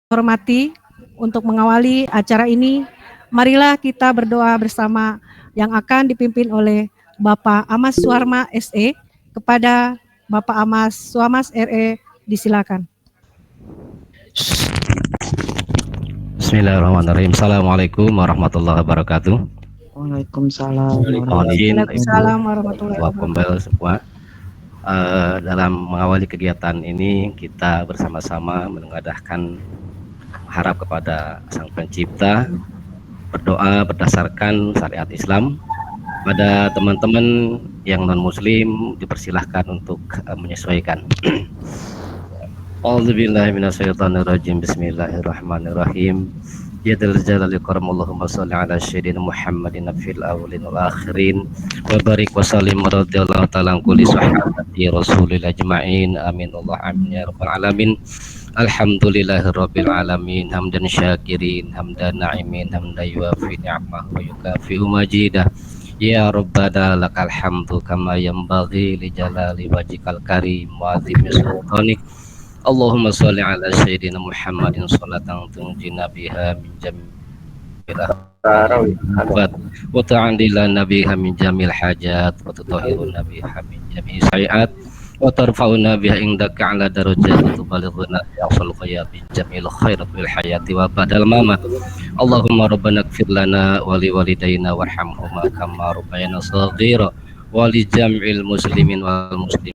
hormati, untuk mengawali acara ini, marilah kita berdoa bersama yang akan dipimpin oleh Bapak Amas Suharma SE. Kepada Bapak Amas Suhamas RE, disilakan. Bismillahirrahmanirrahim. Assalamualaikum warahmatullahi wabarakatuh. Waalaikumsalam Mohon izin warahmatullahi Ibu, Waalaikumsalam wabarakatuh. warahmatullahi Ketua Pombel wabarakatuh. semua. Dalam mengawali kegiatan ini, kita bersama-sama menengadahkan harap kepada Sang Pencipta, berdoa berdasarkan syariat Islam. Pada teman-teman yang non-muslim dipersilahkan untuk menyesuaikan. A'udzubillahiminasyaitonirrajim. Bismillahirrahmanirrahim. Ya dzal jalali karam, Allahumma shalli ala sayyidina Muhammadin fil awwalin wal akhirin wa barik wa sallim radhiyallahu ta'ala an kulli sahabati rasulil ajma'in. Amin Allah amin ya rabbal alamin. Alhamdulillahirabbil alamin, hamdan syakirin, hamdan na'imin, hamdan yuafi ni'amahu wa yukafi'u majidah. Ya Rabbana lakal hamdu kama yanbaghi li jalali wajhikal karim wa azimi sultanik. Allahumma sholli ala sayyidina Muhammadin sholatan tunjina biha min jamil ahwat wa ta'andilana biha min jamil hajat wa tutahhiruna biha min jami'i sayiat wa tarfa'una biha indaka ala darajat wa tubalighuna bi aqsal ghayat min jamil khairat fil hayati wa badal mamat. Allahumma rabbana ighfir lana wa li walidayna warhamhuma kama rabbayana shaghira wa li jam'il muslimin wal muslimin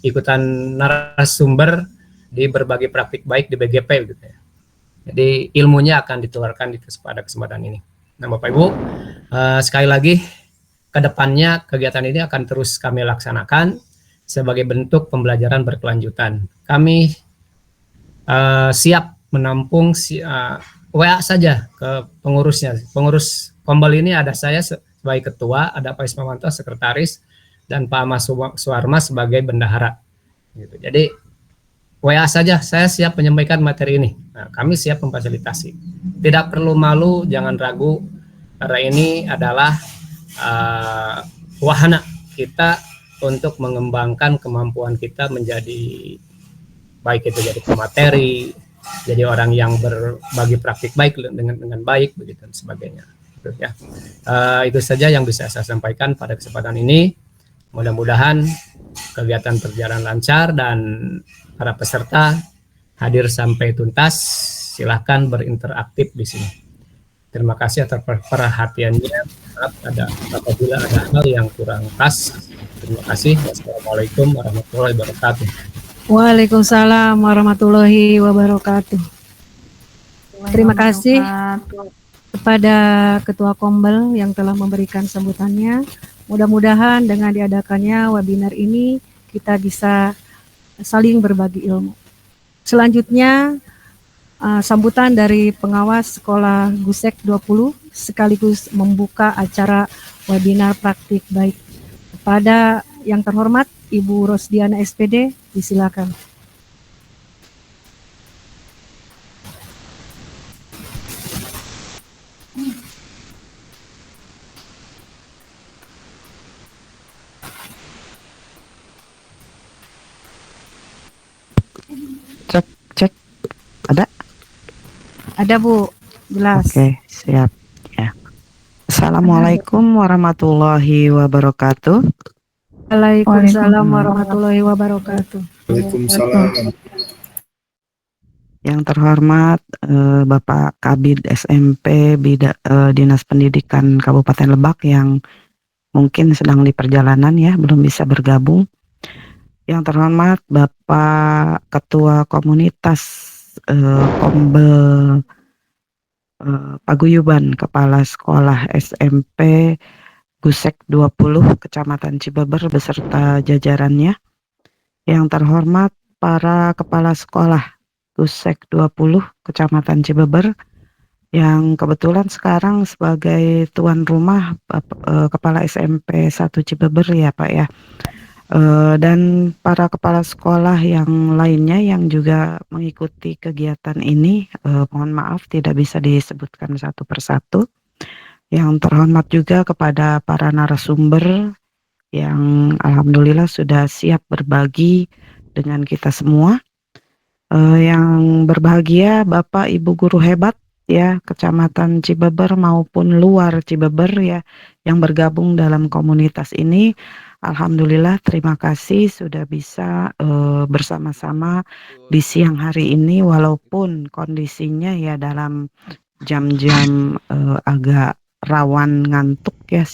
ikutan narasumber di berbagai praktik baik di BGP gitu ya. Jadi ilmunya akan ditularkan pada kesempatan ini. Nah Bapak Ibu, sekali lagi kedepannya kegiatan ini akan terus kami laksanakan sebagai bentuk pembelajaran berkelanjutan. Kami siap menampung WA saja ke pengurusnya. Pengurus Kombel ini ada saya sebagai ketua, ada Pak Ismawanto sekretaris, dan Pak Mas Suarma sebagai bendahara. Gitu. Jadi WA saja, saya siap menyampaikan materi ini. Nah, kami siap memfasilitasi. Tidak perlu malu, jangan ragu, karena ini adalah wahana kita untuk mengembangkan kemampuan kita menjadi baik itu jadi pemateri, jadi orang yang berbagi praktik baik dengan baik begitu dan sebagainya. Gitu, ya. Itu saja yang bisa saya sampaikan pada kesempatan ini. Mudah-mudahan kegiatan berjalan lancar dan para peserta hadir sampai tuntas. Silahkan berinteraktif di sini. Terima kasih atas perhatiannya. Maaf apabila ada hal yang kurang pas. Terima kasih. Wassalamualaikum warahmatullahi wabarakatuh. Waalaikumsalam warahmatullahi wabarakatuh. Terima kasih kepada Ketua Kombel yang telah memberikan sambutannya. Mudah-mudahan dengan diadakannya webinar ini kita bisa saling berbagi ilmu. Selanjutnya sambutan dari pengawas sekolah Gusek 20 sekaligus membuka acara webinar praktik baik. Kepada yang terhormat Ibu Rosdiana SPD, disilakan. Cek. Ada? Ada Bu, jelas. Oke, siap. Ya. Assalamualaikum warahmatullahi wabarakatuh. Waalaikumsalam warahmatullahi wabarakatuh. Waalaikumsalam. Yang terhormat Bapak Kabid SMP Dinas Pendidikan Kabupaten Lebak yang mungkin sedang di perjalanan ya, belum bisa bergabung. Yang terhormat Bapak Ketua Komunitas Kombel Paguyuban Kepala Sekolah SMP Gusek 20 Kecamatan Cibeber beserta jajarannya. Yang terhormat para kepala sekolah Gusek 20 Kecamatan Cibeber yang kebetulan sekarang sebagai tuan rumah Kepala SMP 1 Cibeber ya Pak ya. Dan para kepala sekolah yang lainnya yang juga mengikuti kegiatan ini, mohon maaf tidak bisa disebutkan satu persatu. Yang terhormat juga kepada para narasumber yang alhamdulillah sudah siap berbagi dengan kita semua. Yang berbahagia Bapak Ibu guru hebat ya, Kecamatan Cibeber maupun luar Cibeber ya, yang bergabung dalam komunitas ini. Alhamdulillah, terima kasih sudah bisa bersama-sama di siang hari ini walaupun kondisinya ya dalam jam-jam agak rawan ngantuk ya.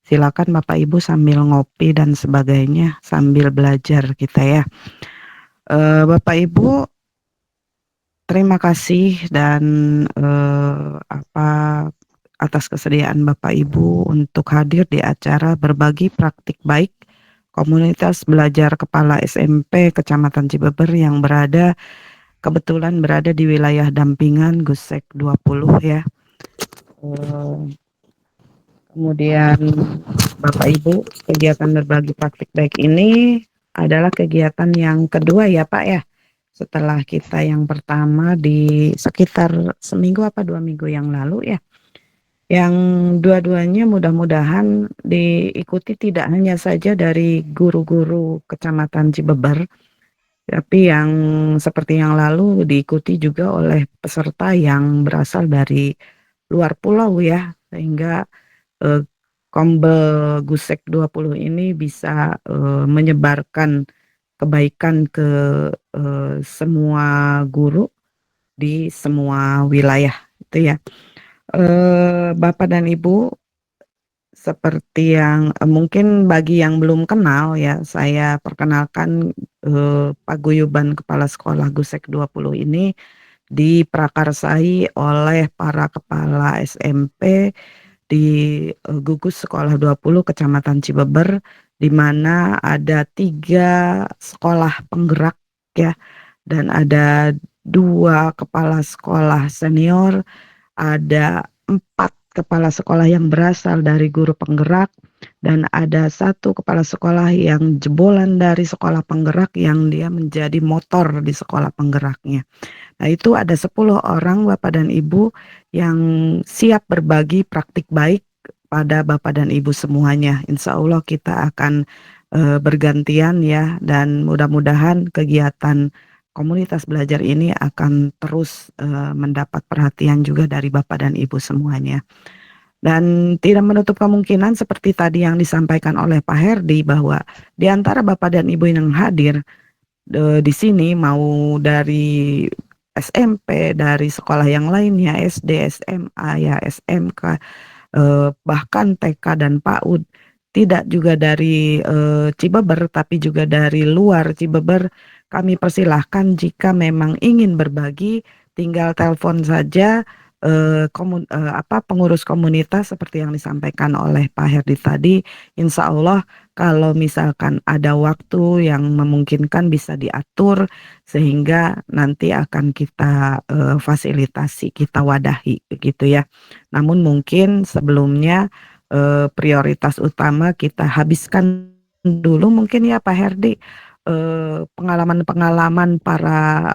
Silakan Bapak Ibu sambil ngopi dan sebagainya sambil belajar kita ya. Bapak Ibu terima kasih dan atas kesediaan Bapak Ibu untuk hadir di acara berbagi praktik baik komunitas belajar kepala SMP Kecamatan Cibeber yang kebetulan berada di wilayah dampingan Gusek 20 ya. Kemudian Bapak Ibu, kegiatan berbagi praktik baik ini adalah kegiatan yang kedua ya Pak ya. Setelah kita yang pertama di sekitar seminggu apa 2 minggu yang lalu ya. Yang dua-duanya mudah-mudahan diikuti tidak hanya saja dari guru-guru Kecamatan Cibeber, tapi yang seperti yang lalu diikuti juga oleh peserta yang berasal dari luar pulau ya, sehingga Kombel Gusek 20 ini bisa menyebarkan kebaikan ke semua guru di semua wilayah itu ya. Bapak dan Ibu, seperti yang mungkin bagi yang belum kenal ya, saya perkenalkan paguyuban kepala sekolah Gusek 20 ini diprakarsai oleh para kepala SMP di Gugus Sekolah 20 Kecamatan Cibeber, di mana ada 3 sekolah penggerak ya, dan ada 2 kepala sekolah senior, ada 4 kepala sekolah yang berasal dari guru penggerak, dan ada 1 kepala sekolah yang jebolan dari sekolah penggerak yang dia menjadi motor di sekolah penggeraknya. Nah, itu ada 10 orang Bapak dan Ibu yang siap berbagi praktik baik pada Bapak dan Ibu semuanya. Insya Allah kita akan bergantian ya, dan mudah-mudahan kegiatan komunitas belajar ini akan terus mendapat perhatian juga dari Bapak dan Ibu semuanya. Dan tidak menutup kemungkinan seperti tadi yang disampaikan oleh Pak Herdi, bahwa di antara Bapak dan Ibu yang hadir di sini, mau dari SMP, dari sekolah yang lainnya, SD, SMA, ya SMK, bahkan TK dan PAUD, tidak juga dari Cibeber, tapi juga dari luar Cibeber, kami persilahkan jika memang ingin berbagi, tinggal telepon saja pengurus komunitas seperti yang disampaikan oleh Pak Herdi tadi. Insya Allah kalau misalkan ada waktu yang memungkinkan bisa diatur sehingga nanti akan kita fasilitasi, kita wadahi begitu ya. Namun mungkin sebelumnya prioritas utama kita habiskan dulu mungkin ya Pak Herdi, pengalaman-pengalaman para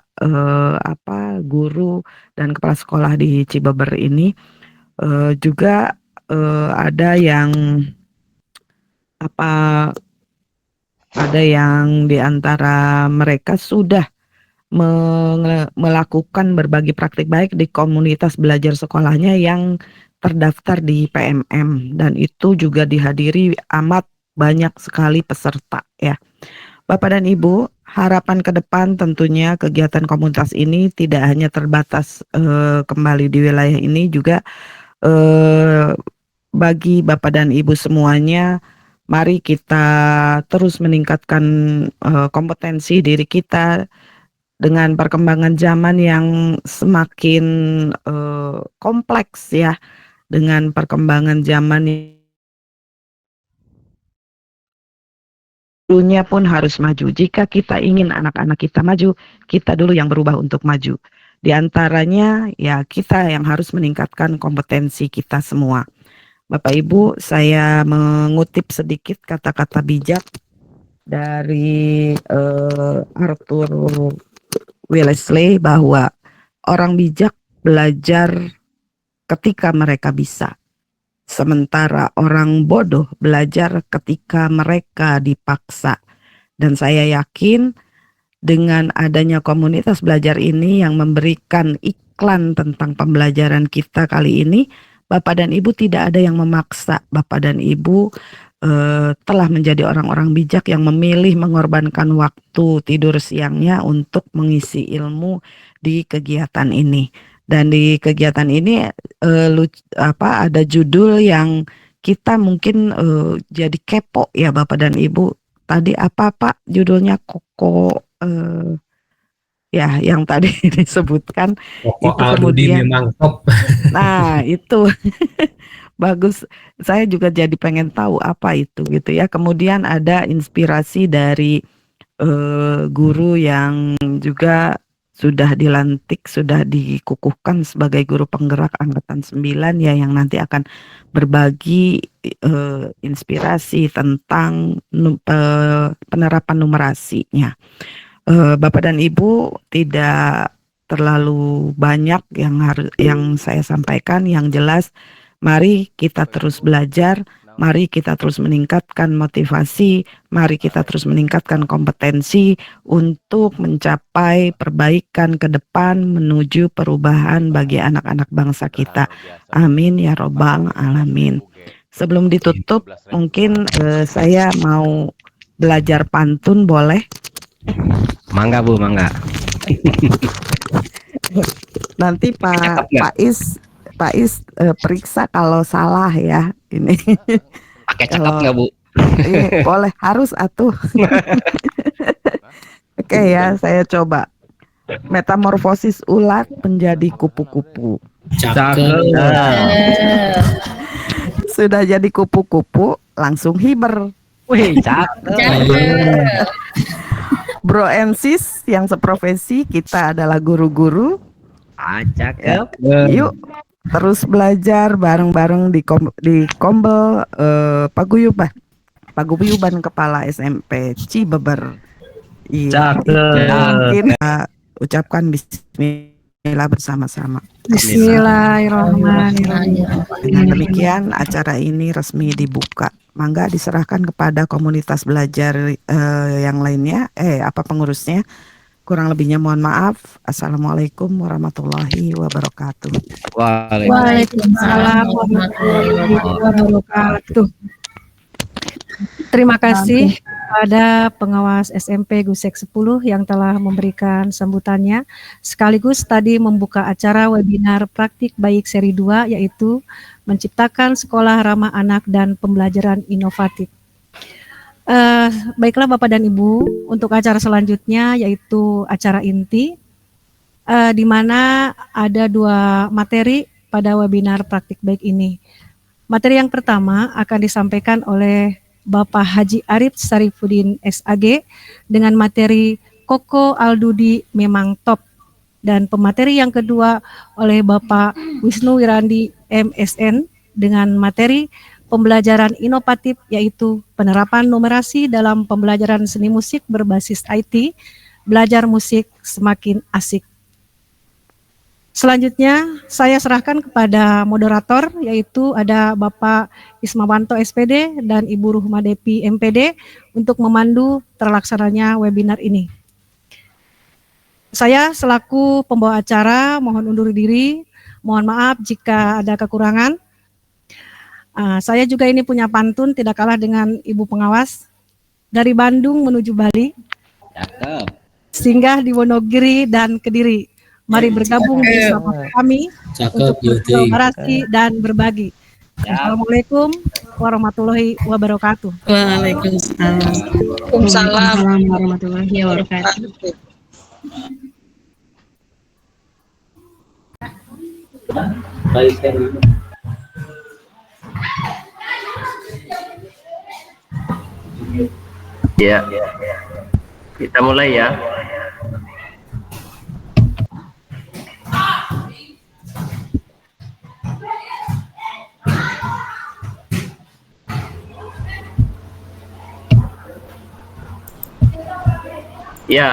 guru dan kepala sekolah di Cibeber ini. Juga ada yang ada yang di antara mereka sudah melakukan berbagi praktik baik di komunitas belajar sekolahnya yang terdaftar di PMM, dan itu juga dihadiri amat banyak sekali peserta ya. Bapak dan Ibu, harapan ke depan tentunya kegiatan komunitas ini tidak hanya terbatas kembali di wilayah ini, juga bagi Bapak dan Ibu semuanya, mari kita terus meningkatkan kompetensi diri kita dengan perkembangan zaman yang semakin kompleks ya, dengan perkembangan zaman dunia pun harus maju. Jika kita ingin anak-anak kita maju, kita dulu yang berubah untuk maju. Di antaranya ya kita yang harus meningkatkan kompetensi kita semua. Bapak Ibu, saya mengutip sedikit kata-kata bijak dari Arthur Wellesley, bahwa orang bijak belajar ketika mereka bisa, sementara orang bodoh belajar ketika mereka dipaksa. Dan saya yakin dengan adanya komunitas belajar ini yang memberikan iklan tentang pembelajaran kita kali ini, Bapak dan Ibu tidak ada yang memaksa. Bapak dan Ibu telah menjadi orang-orang bijak yang memilih mengorbankan waktu tidur siangnya untuk mengisi ilmu di kegiatan ini. Dan di kegiatan ini ada judul yang kita mungkin jadi kepo ya Bapak dan Ibu. Tadi apa Pak judulnya? Ya yang tadi disebutkan itu kemudian. Memang top. Nah itu bagus. Saya juga jadi pengen tahu apa itu gitu ya. Kemudian ada inspirasi dari guru yang juga sudah dilantik, sudah dikukuhkan sebagai guru penggerak angkatan 9 ya, yang nanti akan berbagi inspirasi tentang penerapan numerasinya. Bapak dan Ibu, tidak terlalu banyak yang saya sampaikan. Yang jelas, mari kita terus belajar, mari kita terus meningkatkan motivasi, mari kita terus meningkatkan kompetensi untuk mencapai perbaikan ke depan menuju perubahan bagi anak-anak bangsa kita. Amin ya robbal alamin. Sebelum ditutup, mungkin saya mau belajar pantun, boleh? Mangga Bu, mangga. Nanti Pak Is periksa kalau salah ya. ini. Pakai cakep Kalau- nggak Bu? Boleh, harus atuh. Oke ya, saya coba. Metamorfosis ulat menjadi kupu-kupu. Sudah jadi kupu-kupu, langsung hiber. Wih, cakep. Bro and sis yang seprofesi, kita adalah guru-guru. Cakep. Yuk terus belajar bareng-bareng di Kombel Paguyuban Kepala SMP Cibeber. Iya. Mungkin ucapkan bismillah bersama-sama. Bismillahirrahmanirrahim. Dengan demikian acara ini resmi dibuka. Mangga diserahkan kepada komunitas belajar yang lainnya. Apa pengurusnya? Kurang lebihnya mohon maaf. Assalamualaikum warahmatullahi wabarakatuh. Waalaikumsalam warahmatullahi wabarakatuh. Terima kasih kepada pengawas SMP Gusek 10 yang telah memberikan sambutannya, sekaligus tadi membuka acara webinar praktik baik seri 2, yaitu menciptakan sekolah ramah anak dan pembelajaran inovatif. Baiklah Bapak dan Ibu, untuk acara selanjutnya yaitu acara inti, di mana ada 2 materi pada webinar praktik baik ini. Materi yang pertama akan disampaikan oleh Bapak Haji Arif Sarifuddin SAG dengan materi Koko Aldudi memang top, dan pemateri yang kedua oleh Bapak Wisnu Wirandi MSN dengan materi pembelajaran inovatif, yaitu penerapan numerasi dalam pembelajaran seni musik berbasis IT, belajar musik semakin asik. Selanjutnya saya serahkan kepada moderator, yaitu ada Bapak Ismawanto SPD dan Ibu Ruhma Depi MPD untuk memandu terlaksananya webinar ini. Saya selaku pembawa acara mohon undur diri, mohon maaf jika ada kekurangan. Saya juga ini punya pantun tidak kalah dengan Ibu pengawas. Dari Bandung menuju Bali, Cakep. singgah di Wonogiri dan Kediri. Mari bergabung bersama kami untuk berkolaborasi dan berbagi. Assalamualaikum warahmatullahi wabarakatuh. Waalaikumsalam warahmatullahi wabarakatuh. Ya, kita mulai ya. Ya,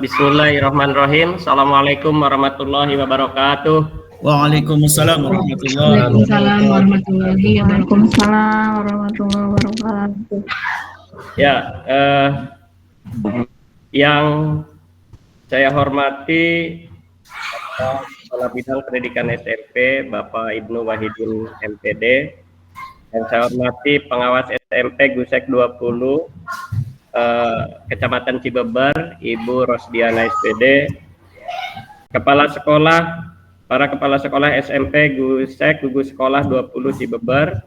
bismillahirrahmanirrahim. Assalamualaikum warahmatullahi wabarakatuh. Waalaikumsalam warahmatullahi Waalaikumsalam warahmatullahi wabarakatuh. Ya, yang saya hormati Kepala Bidang Pendidikan SMP Bapak Ibnu Wahidin MPD, dan saya hormati pengawas SMP Gusek 20 Kecamatan Cibeber Ibu Rosdiana SPD, kepala sekolah, para kepala sekolah SMP Gusek Gugus Sekolah 20 Cibeber,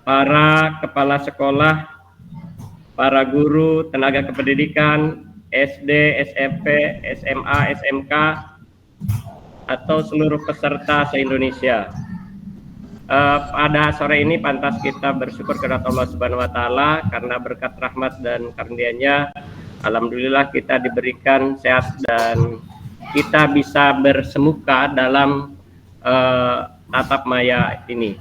para kepala sekolah, para guru, tenaga kependidikan, SD, SMP, SMA, SMK, atau seluruh peserta se-Indonesia. Pada sore ini pantas kita bersyukur kepada Allah Subhanahu wa Ta'ala karena berkat rahmat dan karunia-Nya, alhamdulillah kita diberikan sehat dan kita bisa bersemuka dalam tatap maya ini.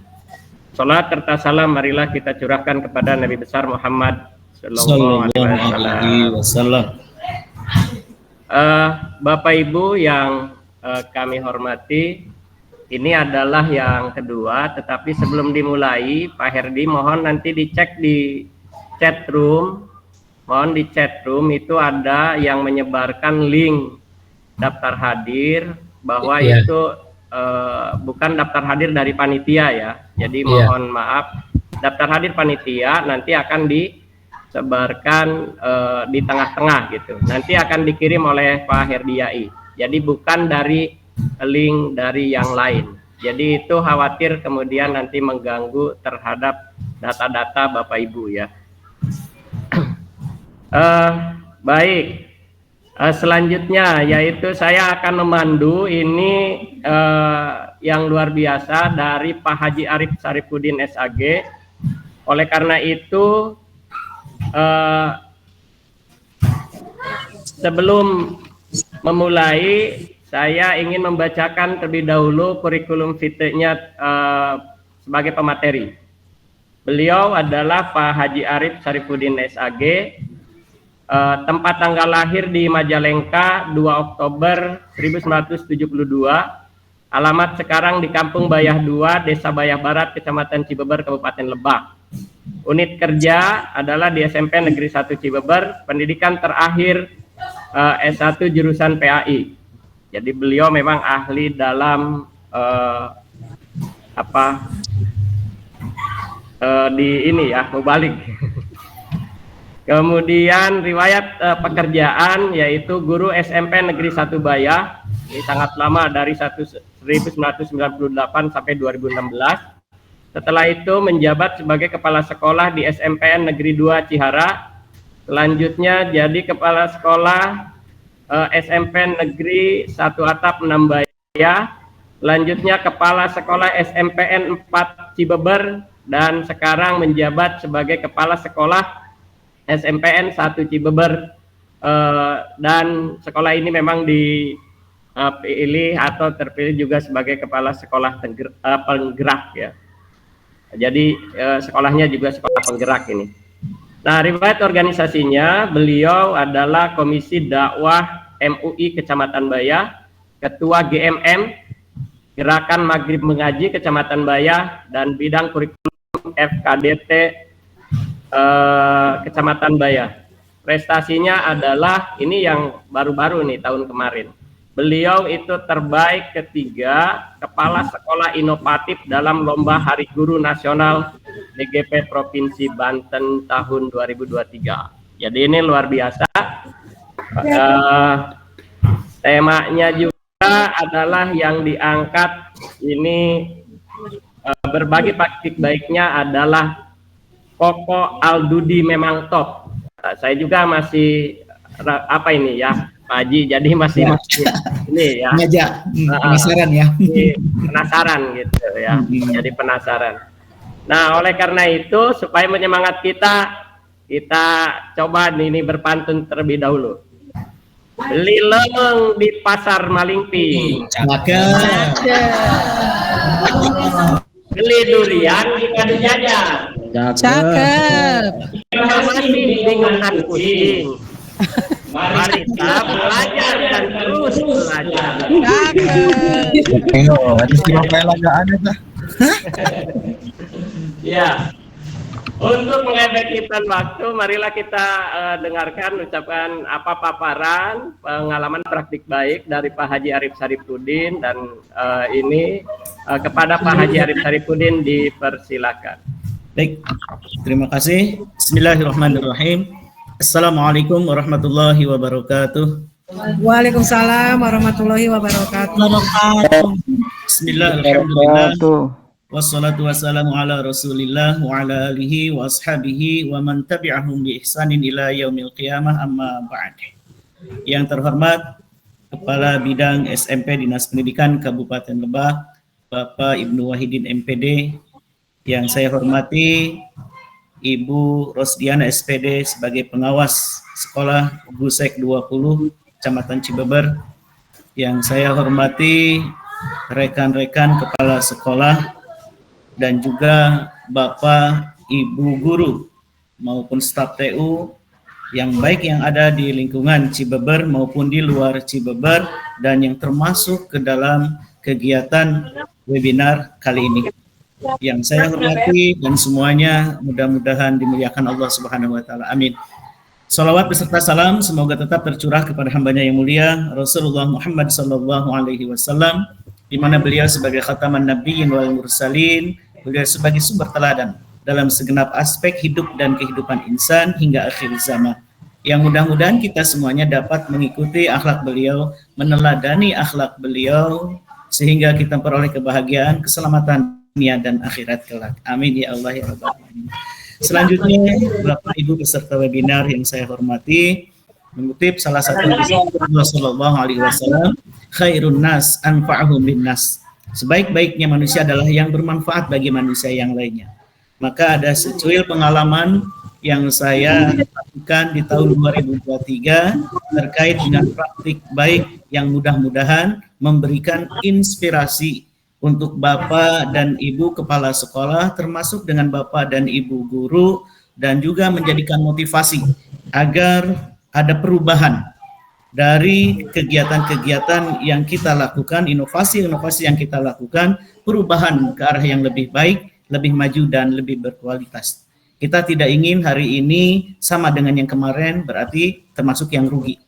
Salat serta salam marilah kita curahkan kepada Nabi besar Muhammad sallallahu alaihi wasallam. Bapak Ibu yang kami hormati, ini adalah yang kedua, tetapi sebelum dimulai, Pak Herdi mohon nanti dicek di chat room. Mohon di chat room itu ada yang menyebarkan link daftar hadir, bahwa itu bukan daftar hadir dari panitia ya. Jadi mohon maaf, daftar hadir panitia nanti akan disebarkan di tengah-tengah gitu. Nanti akan dikirim oleh Pak Herdi Yai. Jadi bukan dari link dari yang lain. Jadi itu khawatir kemudian nanti mengganggu terhadap data-data Bapak Ibu ya. Baik, selanjutnya yaitu saya akan memandu ini yang luar biasa dari Pak Haji Arif Sarifuddin SAG. Oleh karena itu sebelum memulai, saya ingin membacakan terlebih dahulu kurikulum vitae-nya sebagai pemateri. Beliau adalah Pak Haji Arif Sarifuddin SAG, tempat tanggal lahir di Majalengka 2 Oktober 1972, alamat sekarang di Kampung Bayah 2, Desa Bayah Barat, Kecamatan Cibeber, Kabupaten Lebak. Unit kerja adalah di SMP Negeri 1 Cibeber, pendidikan terakhir S1 jurusan PAI. Jadi beliau memang ahli dalam di ini ya, mubalik. Kemudian riwayat pekerjaan yaitu guru SMP Negeri 1 Bayah, ini sangat lama dari 1998 sampai 2016. Setelah itu menjabat sebagai kepala sekolah di SMPN Negeri 2 Cihara. Selanjutnya jadi kepala sekolah SMPN Negeri 1 Atap 6 Bayah. Selanjutnya kepala sekolah SMPN 4 Cibeber dan sekarang menjabat sebagai kepala sekolah SMPN 1 Cibeber, dan sekolah ini memang dipilih atau terpilih juga sebagai kepala sekolah penggerak ya. Jadi sekolahnya juga sekolah penggerak ini. Nah, riwayat organisasinya, beliau adalah Komisi Dakwah MUI Kecamatan Bayah, Ketua GMM Gerakan Maghrib Mengaji Kecamatan Bayah, dan bidang kurikulum FKDT Kecamatan Bayah. Prestasinya adalah ini yang baru-baru nih tahun kemarin. Beliau itu terbaik ketiga kepala sekolah inovatif dalam lomba Hari Guru Nasional DGP Provinsi Banten tahun 2023. Jadi ini luar biasa. Temanya juga adalah yang diangkat ini berbagi praktik baiknya adalah Koko Aldudi memang top. Saya juga masih apa ini ya, Pak Haji, jadi masih ini ya. Penasaran ya. Penasaran gitu ya. Jadi penasaran. Nah, oleh karena itu supaya menyemangat kita coba ini berpantun terlebih dahulu. Beli lemeng di pasar Malingping. Beli durian di Kadu Jajar. Cakep. Masih dengan kucing. Mari kita belajar dan terus belajar. Ya. Untuk mengefektifkan waktu, marilah kita dengarkan ucapan paparan pengalaman praktik baik dari Pak Haji Arif Sarifuddin, dan ini kepada Pak Haji Arif Sarifuddin dipersilakan. Baik, terima kasih. Bismillahirrahmanirrahim. Assalamualaikum warahmatullahi wabarakatuh. Waalaikumsalam warahmatullahi wabarakatuh. Bismillahirrahmanirrahim. Wassalatu wassalamu ala rasulillah wa ala alihi wa ashabihi wa man tabi'ahum bi ihsanin ila yaumil qiyamah, amma ba'd. Yang terhormat Kepala Bidang SMP Dinas Pendidikan Kabupaten Lebak, Bapak Ibnu Wahidin MPD, yang saya hormati Ibu Rosdiana SPD sebagai pengawas sekolah Gusek 20 Kecamatan Cibeber, yang saya hormati rekan-rekan kepala sekolah dan juga Bapak Ibu guru maupun staf TU yang baik yang ada di lingkungan Cibeber maupun di luar Cibeber dan yang termasuk ke dalam kegiatan webinar kali ini. Yang saya hormati dan semuanya mudah-mudahan dimuliakan Allah Subhanahu wa taala. Amin. Salawat beserta salam semoga tetap tercurah kepada hambanya yang mulia Rasulullah Muhammad sallallahu alaihi wasallam, di mana beliau sebagai khataman nabiyyin wal mursalin, beliau sebagai sumber teladan dalam segenap aspek hidup dan kehidupan insan hingga akhir zaman. Yang mudah-mudahan kita semuanya dapat mengikuti akhlak beliau, meneladani akhlak beliau sehingga kita peroleh kebahagiaan, keselamatan dunia dan akhirat kelak. Amin ya Allah ya Rabbal alamin. Selanjutnya, Bapak Ibu peserta webinar yang saya hormati, mengutip salah satu Rasulullah Shallallahu Alaihi Wasallam, khairun nas anfa'uhum linnas. Sebaik-baiknya manusia adalah yang bermanfaat bagi manusia yang lainnya. Maka ada secuil pengalaman yang saya lakukan di tahun 2023 terkait dengan praktik baik yang mudah-mudahan memberikan inspirasi untuk Bapak dan Ibu Kepala Sekolah, termasuk dengan Bapak dan Ibu Guru, dan juga menjadikan motivasi agar ada perubahan dari kegiatan-kegiatan yang kita lakukan, inovasi-inovasi yang kita lakukan, perubahan ke arah yang lebih baik, lebih maju, dan lebih berkualitas. Kita tidak ingin hari ini sama dengan yang kemarin, berarti termasuk yang rugi.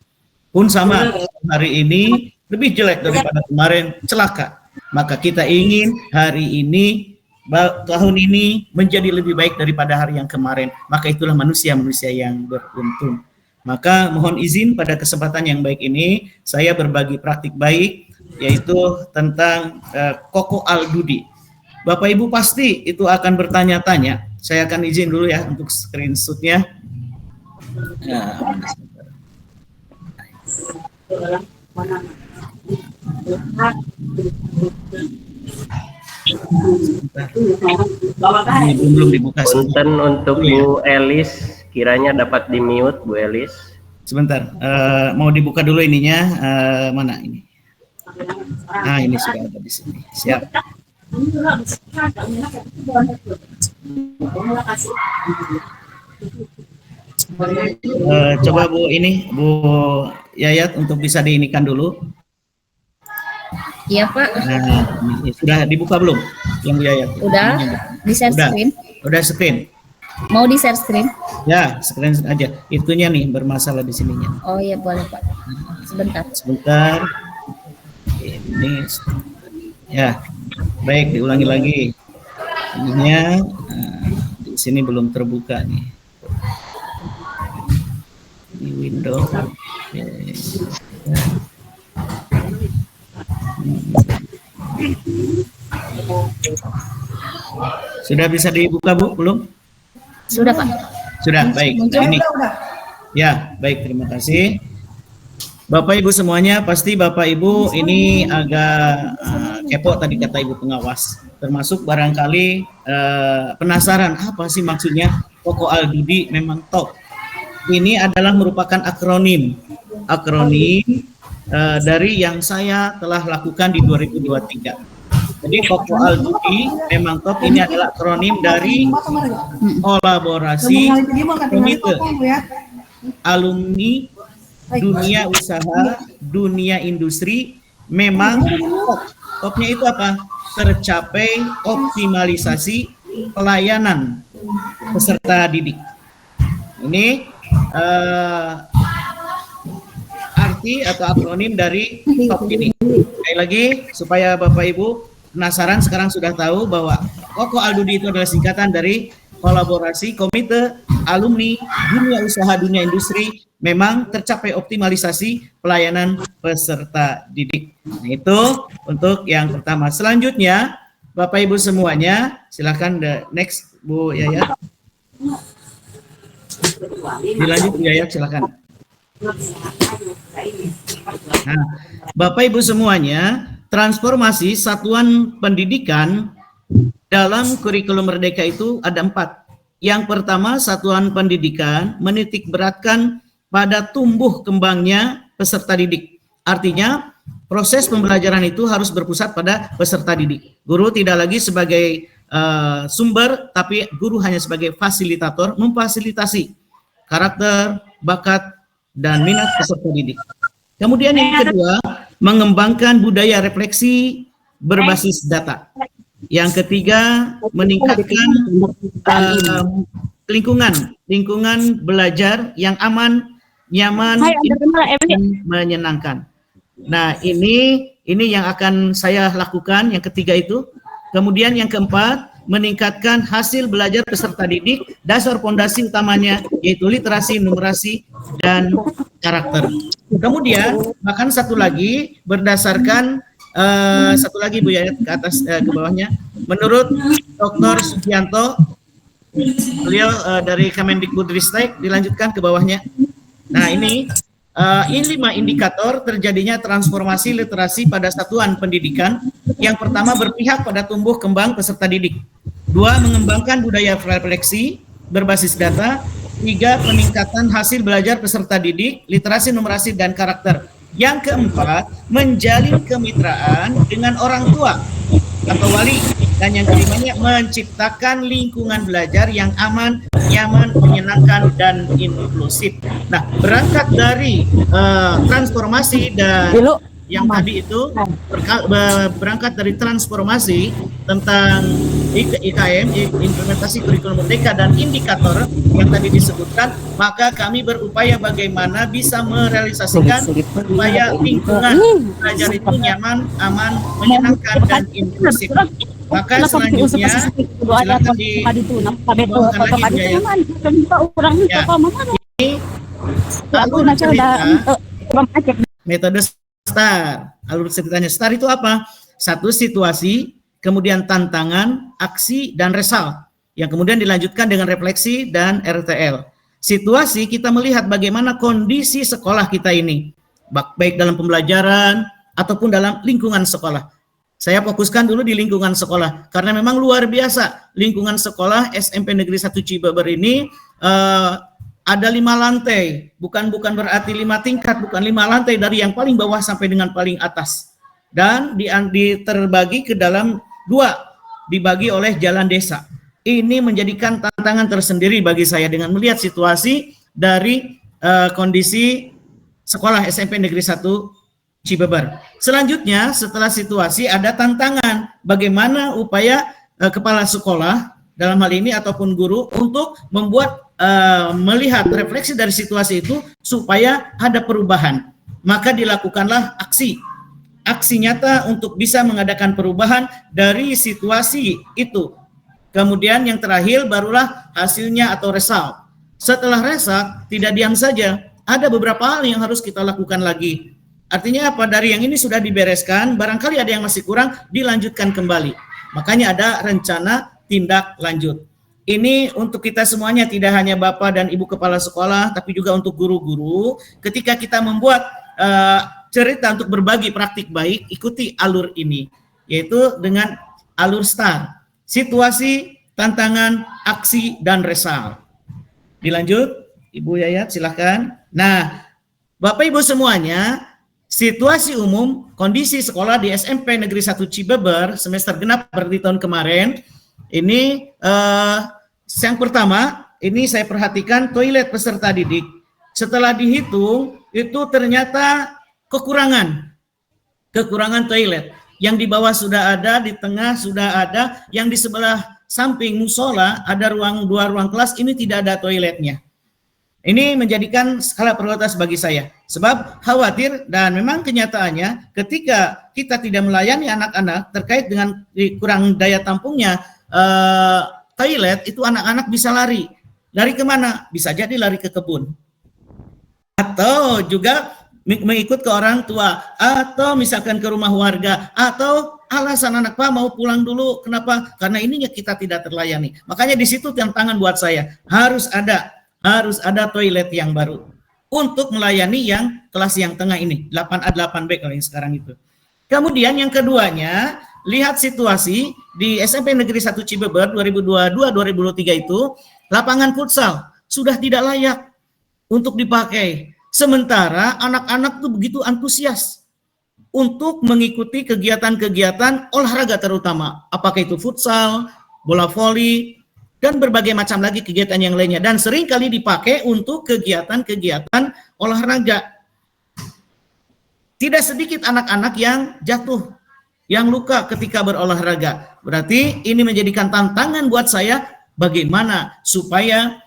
Pun sama, hari ini lebih jelek daripada kemarin, celaka. Maka kita ingin hari ini, tahun ini menjadi lebih baik daripada hari yang kemarin. Maka itulah manusia-manusia yang beruntung. Maka mohon izin pada kesempatan yang baik ini, saya berbagi praktik baik, yaitu tentang Koko Al-Dudi. Bapak Ibu pasti itu akan bertanya-tanya. Saya akan izin dulu ya untuk screenshot-nya. Ini belum dibuka. Punten untuk Bu Elis, kiranya dapat di mute Bu Elis. Sebentar, mau dibuka dulu ininya, mana ini? Nah, ini sudah ada di sini. Siap. Coba Bu ini, Bu Yayat untuk bisa diinikan dulu. Iya Pak. Nah, ini sudah dibuka belum? Yang Bu Yayat? Udah, di share screen. Udah screen. Mau di share screen? Ya, screen aja. Itunya nih bermasalah di sininya. Oh iya boleh Pak. Sebentar. Sebentar. Ini ya. Baik, diulangi lagi. Ininya di sini belum terbuka nih. Di Windows. Oke. Sudah bisa dibuka Bu? Belum? Sudah Pak. Sudah, baik. Nah, ini. Ya, baik, terima kasih. Bapak Ibu semuanya, pasti Bapak Ibu ini agak kepo tadi kata Ibu pengawas. Termasuk barangkali penasaran apa sih maksudnya Koko Al-Dudi memang top. Ini adalah merupakan akronim dari yang saya telah lakukan di 2023. Jadi Koko Al-Dudi memang top, ini adalah akronim dari kolaborasi komite alumni dunia usaha, dunia industri, memang topnya itu apa? Tercapai optimalisasi pelayanan peserta didik. Ini arti atau akronim dari top ini. Sekali lagi supaya Bapak Ibu penasaran, sekarang sudah tahu bahwa Koko Al-Dudi itu adalah singkatan dari kolaborasi komite alumni dunia usaha, dunia industri, memang tercapai optimalisasi pelayanan peserta didik. Nah, itu untuk yang pertama. Selanjutnya, Bapak Ibu semuanya, silakan the next Bu Yayat. Dilanjut Bu Yayat, silakan. Nah, Bapak Ibu semuanya, transformasi satuan pendidikan dalam kurikulum Merdeka itu ada 4. Yang pertama, satuan pendidikan menitik beratkan pada tumbuh kembangnya peserta didik. Artinya, proses pembelajaran itu harus berpusat pada peserta didik. Guru tidak lagi sebagai sumber, tapi guru hanya sebagai fasilitator, memfasilitasi karakter, bakat, dan minat peserta didik. Kemudian yang kedua, mengembangkan budaya refleksi berbasis data. Yang ketiga, meningkatkan lingkungan belajar yang aman, nyaman, dan menyenangkan. Nah, ini yang akan saya lakukan, yang ketiga itu. Kemudian yang keempat, meningkatkan hasil belajar peserta didik, dasar fondasi utamanya yaitu literasi, numerasi, dan karakter. Kemudian, bahkan satu lagi, berdasarkan Satu lagi Bu Yayat ke atas, ke bawahnya. Menurut Dr. Sugianto, beliau dari Kemendikbudristek, dilanjutkan ke bawahnya. Nah ini 5 indikator terjadinya transformasi literasi pada satuan pendidikan. Yang pertama, berpihak pada tumbuh kembang peserta didik. 2, mengembangkan budaya refleksi berbasis data. 3, peningkatan hasil belajar peserta didik, literasi, numerasi, dan karakter. Yang keempat, menjalin kemitraan dengan orang tua atau wali. Dan yang kelimanya, menciptakan lingkungan belajar yang aman, nyaman, menyenangkan, dan inklusif. Nah, berangkat dari transformasi dan yang tadi itu, berangkat dari transformasi tentang IKM, implementasi kurikulum merdeka, dan indikator yang tadi disebutkan, maka kami berupaya bagaimana bisa merealisasikan supaya lingkungan belajar itu nyaman, aman, menyenangkan, dan inklusif. Maka selanjutnya silakan dibawakan lagi ya. Ini alur cerita metode STAR. Alur ceritanya STAR itu apa? Satu, situasi, kemudian tantangan, aksi, dan result. Yang kemudian dilanjutkan dengan refleksi dan RTL. Situasi, kita melihat bagaimana kondisi sekolah kita ini, baik dalam pembelajaran ataupun dalam lingkungan sekolah. Saya fokuskan dulu di lingkungan sekolah, karena memang luar biasa. Lingkungan sekolah SMP Negeri 1 Cibeber ini ada 5 lantai, bukan berarti 5 tingkat, bukan 5 lantai dari yang paling bawah sampai dengan paling atas. Dan terbagi ke dalam 2, dibagi oleh jalan desa. Ini menjadikan tantangan tersendiri bagi saya dengan melihat situasi dari kondisi sekolah SMP Negeri 1 Cibeber. Selanjutnya, setelah situasi ada tantangan. Bagaimana upaya kepala sekolah dalam hal ini ataupun guru untuk membuat melihat refleksi dari situasi itu supaya ada perubahan. Maka dilakukanlah aksi nyata untuk bisa mengadakan perubahan dari situasi itu. Kemudian yang terakhir barulah hasilnya atau result. Setelah result tidak diam saja, ada beberapa hal yang harus kita lakukan lagi. Artinya apa? Dari yang ini sudah dibereskan, barangkali ada yang masih kurang, dilanjutkan kembali. Makanya ada rencana tindak lanjut. Ini untuk kita semuanya, tidak hanya Bapak dan Ibu Kepala Sekolah, tapi juga untuk guru-guru. Ketika kita membuat cerita untuk berbagi praktik baik, ikuti alur ini, yaitu dengan alur STAR. Situasi, tantangan, aksi, dan result. Dilanjut, Ibu Yayat, silahkan. Nah, Bapak Ibu semuanya, situasi umum kondisi sekolah di SMP Negeri 1 Cibeber semester genap seperti tahun kemarin ini yang pertama ini saya perhatikan toilet peserta didik. Setelah dihitung itu ternyata kekurangan toilet. Yang di bawah sudah ada, di tengah sudah ada, yang di sebelah samping musola ada 2 ruang kelas, ini tidak ada toiletnya. Ini menjadikan skala prioritas bagi saya. Sebab khawatir dan memang kenyataannya ketika kita tidak melayani anak-anak terkait dengan kurang daya tampungnya toilet, itu anak-anak bisa lari. Lari kemana? Bisa jadi lari ke kebun. Atau juga mengikut ke orang tua. Atau misalkan ke rumah warga. Atau alasan anak Pak mau pulang dulu. Kenapa? Karena ininya kita tidak terlayani. Makanya di situ tantangan buat saya. Harus ada toilet yang baru untuk melayani yang kelas yang tengah ini, 8A, 8B kalau yang sekarang itu. Kemudian yang keduanya, lihat situasi di SMP Negeri 1 Cibeber 2022-2023 itu, lapangan futsal sudah tidak layak untuk dipakai. Sementara anak-anak tuh begitu antusias untuk mengikuti kegiatan-kegiatan olahraga terutama, apakah itu futsal, bola voli, dan berbagai macam lagi kegiatan yang lainnya. Dan sering kali dipakai untuk kegiatan-kegiatan olahraga. Tidak sedikit anak-anak yang jatuh, yang luka ketika berolahraga. Berarti ini menjadikan tantangan buat saya bagaimana supaya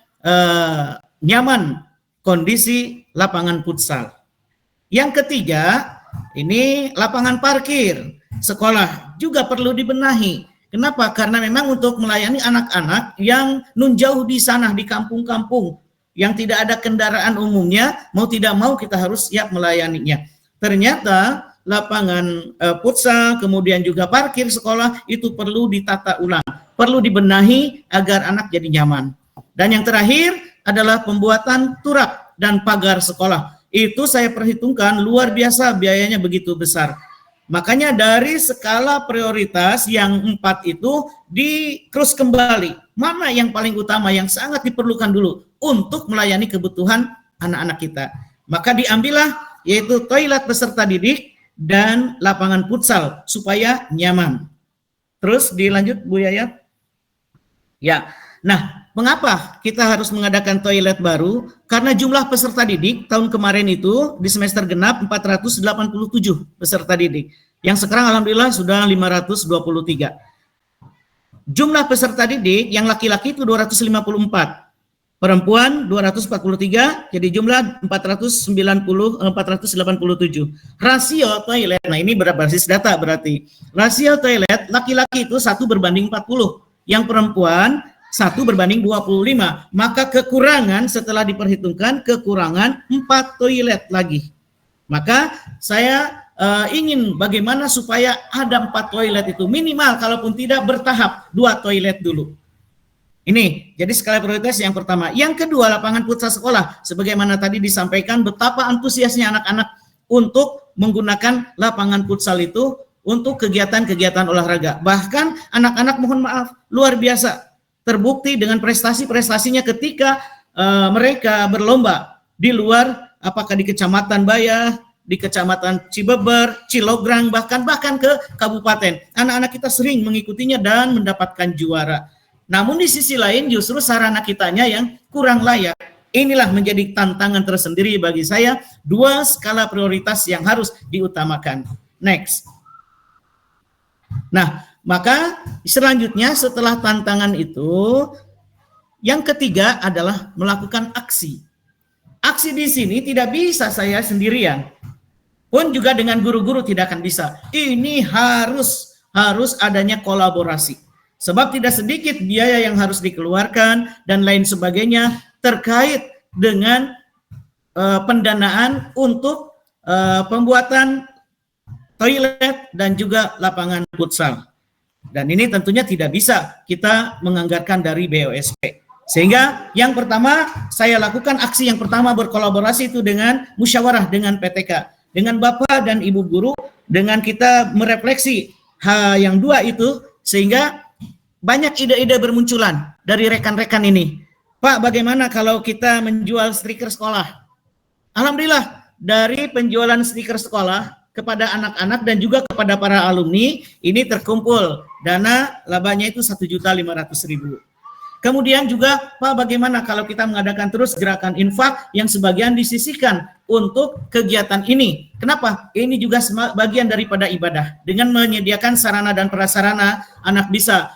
nyaman kondisi lapangan futsal. Yang ketiga, ini lapangan parkir sekolah juga perlu dibenahi. Kenapa? Karena memang untuk melayani anak-anak yang nun jauh di sana, di kampung-kampung, yang tidak ada kendaraan umumnya, mau tidak mau kita harus siap melayaninya. Ternyata lapangan futsal, kemudian juga parkir sekolah itu perlu ditata ulang, perlu dibenahi agar anak jadi nyaman. Dan yang terakhir adalah pembuatan turap dan pagar sekolah. Itu saya perhitungkan luar biasa biayanya begitu besar. Makanya dari skala prioritas yang 4 itu dikrus kembali. Mana yang paling utama, yang sangat diperlukan dulu untuk melayani kebutuhan anak-anak kita. Maka diambillah yaitu toilet peserta didik dan lapangan futsal supaya nyaman. Terus dilanjut Bu Yayat. Ya, nah mengapa kita harus mengadakan toilet baru? Karena jumlah peserta didik tahun kemarin itu di semester genap 487 peserta didik. Yang sekarang alhamdulillah sudah 523. Jumlah peserta didik yang laki-laki itu 254. Perempuan 243, jadi jumlah 487. Rasio toilet, nah ini berbasis data berarti. Rasio toilet laki-laki itu 1 berbanding 40, yang perempuan 1 berbanding 25. Maka kekurangan setelah diperhitungkan, kekurangan 4 toilet lagi. Maka saya ingin bagaimana supaya ada 4 toilet itu minimal, kalaupun tidak bertahap 2 toilet dulu. Ini, jadi skala prioritas yang pertama. Yang kedua, lapangan futsal sekolah. Sebagaimana tadi disampaikan betapa antusiasnya anak-anak untuk menggunakan lapangan futsal itu untuk kegiatan-kegiatan olahraga. Bahkan anak-anak mohon maaf, luar biasa. Terbukti dengan prestasi-prestasinya ketika mereka berlomba di luar, apakah di Kecamatan Bayah, di Kecamatan Cibeber, Cilograng, bahkan ke kabupaten. Anak-anak kita sering mengikutinya dan mendapatkan juara. Namun di sisi lain justru sarana kitanya yang kurang layak. Inilah menjadi tantangan tersendiri bagi saya, 2 skala prioritas yang harus diutamakan. Next. Nah, maka selanjutnya setelah tantangan itu, yang ketiga adalah melakukan aksi. Aksi di sini tidak bisa saya sendirian. Pun juga dengan guru-guru tidak akan bisa. Ini harus adanya kolaborasi. Sebab tidak sedikit biaya yang harus dikeluarkan dan lain sebagainya terkait dengan pendanaan untuk pembuatan toilet dan juga lapangan futsal. Dan ini tentunya tidak bisa kita menganggarkan dari BOSP. Sehingga yang pertama saya lakukan aksi yang pertama berkolaborasi itu dengan musyawarah dengan PTK, dengan Bapak dan Ibu guru, dengan kita merefleksi yang 2 itu, sehingga banyak ide-ide bermunculan dari rekan-rekan ini. Pak, bagaimana kalau kita menjual stiker sekolah? Alhamdulillah, dari penjualan stiker sekolah kepada anak-anak dan juga kepada para alumni, ini terkumpul dana labanya itu 1.500.000. Kemudian juga, Pak, bagaimana kalau kita mengadakan terus gerakan infak yang sebagian disisihkan untuk kegiatan ini? Kenapa? Ini juga bagian daripada ibadah. Dengan menyediakan sarana dan prasarana, anak bisa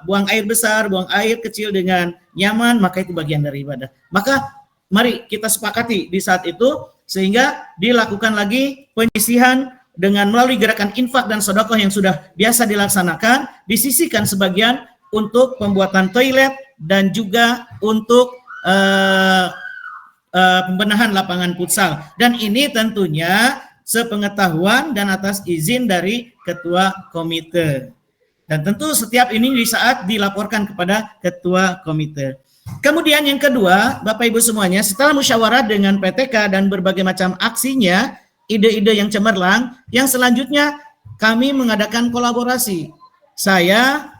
buang air besar, buang air kecil dengan nyaman, maka itu bagian dari ibadah. Maka mari kita sepakati di saat itu, sehingga dilakukan lagi penyisihan dengan melalui gerakan infak dan sedekah yang sudah biasa dilaksanakan, disisihkan sebagian untuk pembuatan toilet dan juga untuk pembenahan lapangan futsal. Dan ini tentunya sepengetahuan dan atas izin dari ketua komite. Dan tentu setiap ini di saat dilaporkan kepada ketua komite. Kemudian yang kedua, Bapak Ibu semuanya, setelah musyawarah dengan PTK dan berbagai macam aksinya, ide-ide yang cemerlang, yang selanjutnya kami mengadakan kolaborasi. Saya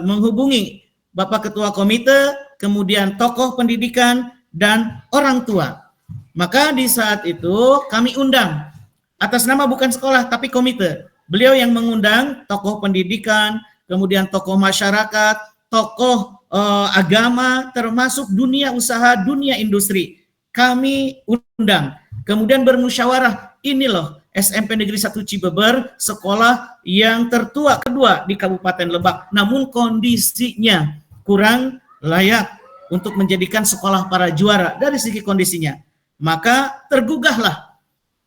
menghubungi Bapak Ketua Komite, kemudian tokoh pendidikan, dan orang tua. Maka di saat itu kami undang, atas nama bukan sekolah tapi komite. Beliau yang mengundang tokoh pendidikan, kemudian tokoh masyarakat, tokoh agama, termasuk dunia usaha, dunia industri. Kami undang, kemudian bermusyawarah, ini loh SMP Negeri 1 Cibeber, sekolah yang tertua kedua di Kabupaten Lebak, namun kondisinya kurang layak untuk menjadikan sekolah para juara dari segi kondisinya. Maka tergugahlah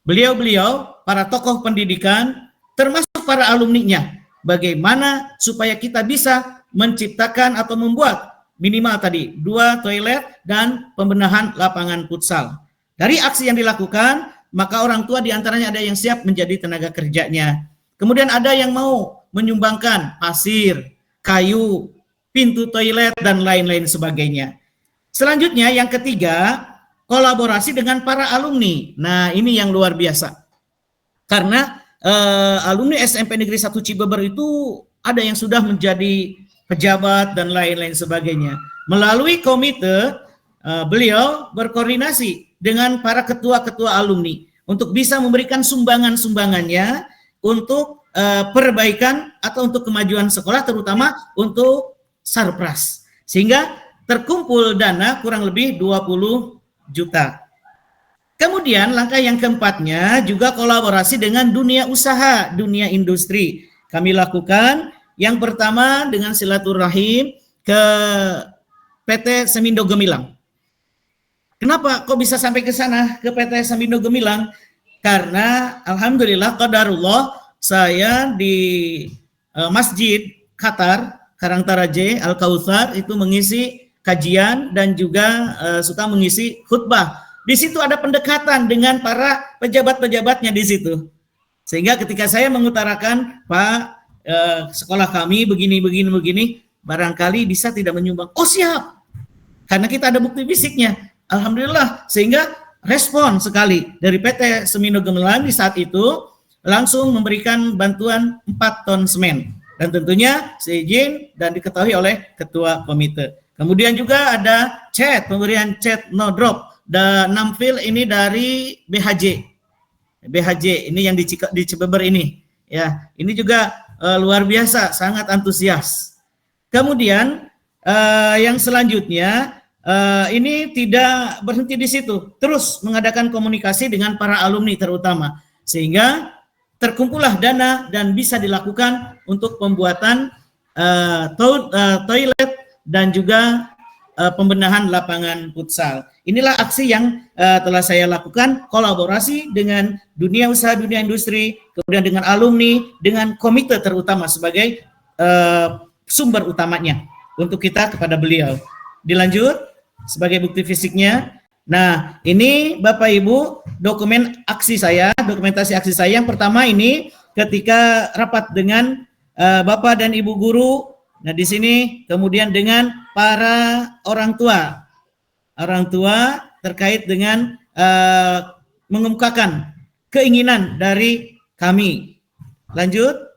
beliau-beliau, para tokoh pendidikan, termasuk para alumninya, bagaimana supaya kita bisa menciptakan atau membuat minimal tadi 2 toilet dan pembenahan lapangan futsal. Dari aksi yang dilakukan, maka orang tua diantaranya ada yang siap menjadi tenaga kerjanya. Kemudian ada yang mau menyumbangkan pasir, kayu, pintu toilet, dan lain-lain sebagainya. Selanjutnya yang ketiga, kolaborasi dengan para alumni. Nah, ini yang luar biasa. Karena alumni SMP Negeri 1 Cibeber itu ada yang sudah menjadi pejabat dan lain-lain sebagainya. Melalui komite, beliau berkoordinasi dengan para ketua-ketua alumni untuk bisa memberikan sumbangan-sumbangannya untuk perbaikan atau untuk kemajuan sekolah, terutama untuk sarpras. Sehingga terkumpul dana kurang lebih 20 juta. Kemudian langkah yang keempatnya juga kolaborasi dengan dunia usaha, dunia industri. Kami lakukan yang pertama dengan silaturahim ke PT Semindo Gemilang. Kenapa kok bisa sampai ke sana, ke PT Semindo Gemilang? Karena alhamdulillah qadarullah saya di Masjid Qatar Karangtaraje Al-Kautsar itu mengisi kajian dan juga suka mengisi khutbah. Di situ ada pendekatan dengan para pejabat-pejabatnya di situ. Sehingga ketika saya mengutarakan, Pak, sekolah kami begini, barangkali bisa tidak menyumbang. Oh siap, karena kita ada bukti fisiknya. Alhamdulillah, sehingga respon sekali dari PT Semindo Gemilang di saat itu langsung memberikan bantuan 4 ton semen. Dan tentunya seizin dan diketahui oleh ketua komite. Kemudian juga ada pemberian cat no drop dan 6 fil ini dari BHJ ini yang di Cibeber ini. Ya, ini juga luar biasa, sangat antusias. Kemudian yang selanjutnya ini tidak berhenti di situ, terus mengadakan komunikasi dengan para alumni terutama, sehingga terkumpullah dana dan bisa dilakukan untuk pembuatan toilet dan juga pembenahan lapangan futsal. Inilah aksi yang telah saya lakukan, kolaborasi dengan dunia usaha, dunia industri, kemudian dengan alumni, dengan komite terutama sebagai sumber utamanya untuk kita kepada beliau. Dilanjut sebagai bukti fisiknya. Nah, ini Bapak Ibu dokumen aksi saya, dokumentasi aksi saya. Yang pertama ini ketika rapat dengan Bapak dan Ibu guru. Nah, di sini kemudian dengan para orang tua terkait dengan mengemukakan keinginan dari kami. Lanjut.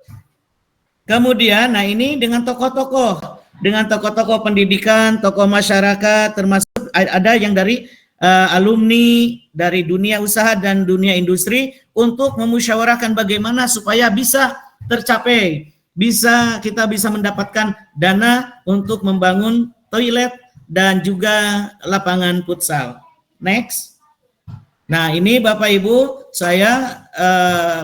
Kemudian, nah ini dengan tokoh-tokoh pendidikan, tokoh masyarakat, termasuk ada yang dari alumni dari dunia usaha dan dunia industri untuk memusyawarahkan bagaimana supaya bisa tercapai. Kita bisa mendapatkan dana untuk membangun toilet dan juga lapangan futsal. Next. Nah, ini Bapak Ibu, saya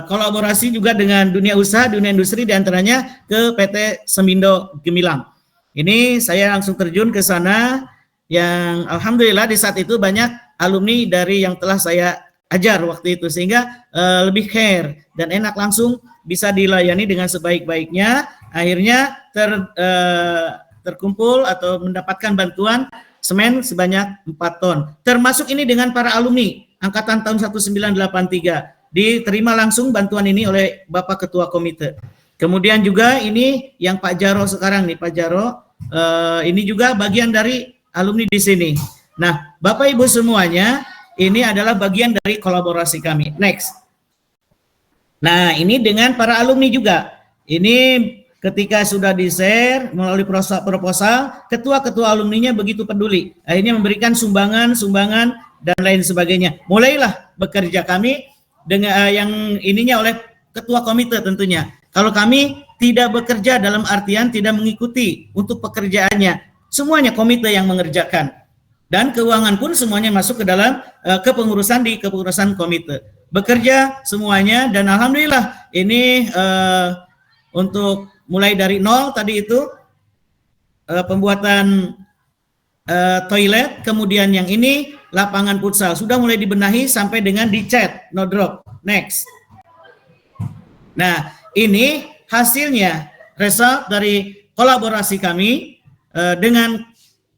kolaborasi juga dengan dunia usaha, dunia industri, diantaranya ke PT Semindo Gemilang. Ini saya langsung terjun ke sana, yang alhamdulillah di saat itu banyak alumni dari yang telah saya ajar waktu itu, sehingga lebih care dan enak, langsung bisa dilayani dengan sebaik-baiknya. Akhirnya terkumpul atau mendapatkan bantuan semen sebanyak 4 ton. Termasuk ini dengan para alumni angkatan tahun 1983. Diterima langsung bantuan ini oleh Bapak Ketua Komite. Kemudian juga ini yang Pak Jaro sekarang nih, Pak Jaro, ini juga bagian dari alumni di sini. Nah, Bapak Ibu semuanya, ini adalah bagian dari kolaborasi kami. Next. Nah, ini dengan para alumni juga. Ini ketika sudah di-share melalui proposal, ketua-ketua alumninya begitu peduli. Akhirnya memberikan sumbangan dan lain sebagainya. Mulailah bekerja kami dengan yang ininya oleh ketua komite tentunya. Kalau kami tidak bekerja dalam artian tidak mengikuti untuk pekerjaannya, semuanya komite yang mengerjakan. Dan keuangan pun semuanya masuk ke dalam kepengurusan komite. Bekerja semuanya, dan alhamdulillah ini untuk mulai dari nol tadi itu pembuatan toilet, kemudian yang ini lapangan futsal sudah mulai dibenahi sampai dengan dicat no drop. Next. Nah, ini hasilnya, result dari kolaborasi kami dengan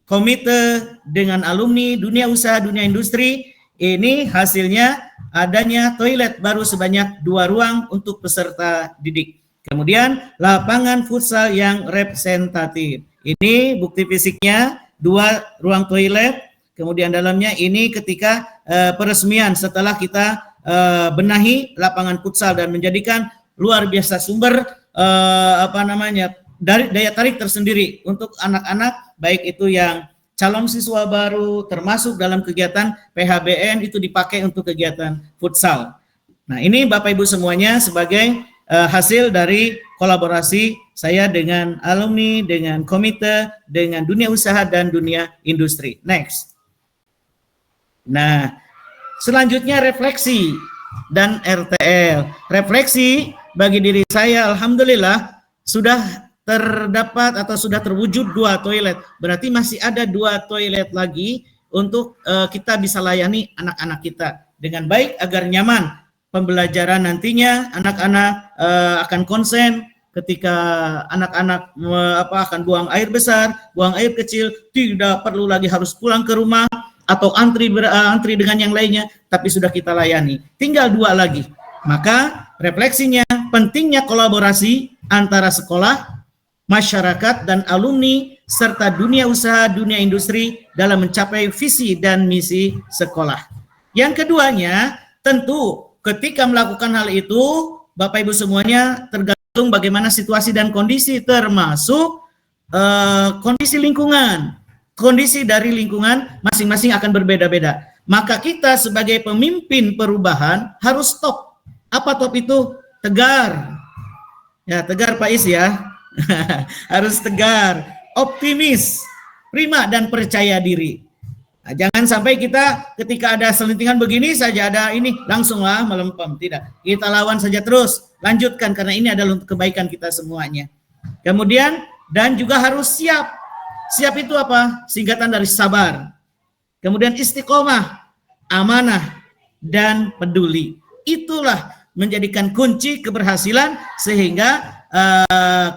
komite, dengan alumni, dunia usaha, dunia industri. Ini hasilnya adanya toilet baru sebanyak 2 ruang untuk peserta didik. Kemudian lapangan futsal yang representatif. Ini bukti fisiknya 2 ruang toilet. Kemudian dalamnya ini ketika peresmian setelah kita benahi lapangan futsal dan menjadikan luar biasa sumber dari daya tarik tersendiri untuk anak-anak, baik itu yang calon siswa baru termasuk dalam kegiatan PHBN itu dipakai untuk kegiatan futsal. Nah, ini Bapak Ibu semuanya sebagai hasil dari kolaborasi saya dengan alumni, dengan komite, dengan dunia usaha dan dunia industri. Next. Nah, selanjutnya refleksi dan RTL. Refleksi bagi diri saya, alhamdulillah sudah terdapat atau sudah terwujud 2 toilet. Berarti masih ada 2 toilet lagi untuk kita bisa layani anak-anak kita dengan baik agar nyaman. Pembelajaran nantinya anak-anak akan konsen ketika anak-anak akan buang air besar, buang air kecil, tidak perlu lagi harus pulang ke rumah atau antri dengan yang lainnya, tapi sudah kita layani. Tinggal 2 lagi. Maka refleksinya pentingnya kolaborasi antara sekolah, masyarakat dan alumni serta dunia usaha, dunia industri dalam mencapai visi dan misi sekolah. Yang keduanya, tentu ketika melakukan hal itu, Bapak Ibu semuanya tergantung bagaimana situasi dan kondisi, termasuk kondisi lingkungan. Kondisi dari lingkungan masing-masing akan berbeda-beda. Maka kita sebagai pemimpin perubahan harus top. Apa top itu? Tegar. Ya, tegar Pak Is ya. Harus tegar, optimis, prima dan percaya diri. Nah, jangan sampai kita ketika ada selentingan begini saja ada ini langsunglah melempem. Tidak, kita lawan saja terus, lanjutkan karena ini adalah untuk kebaikan kita semuanya. Kemudian dan juga harus siap. Siap itu apa? Singkatan dari sabar. Kemudian istiqomah, amanah dan peduli. Itulah menjadikan kunci keberhasilan sehingga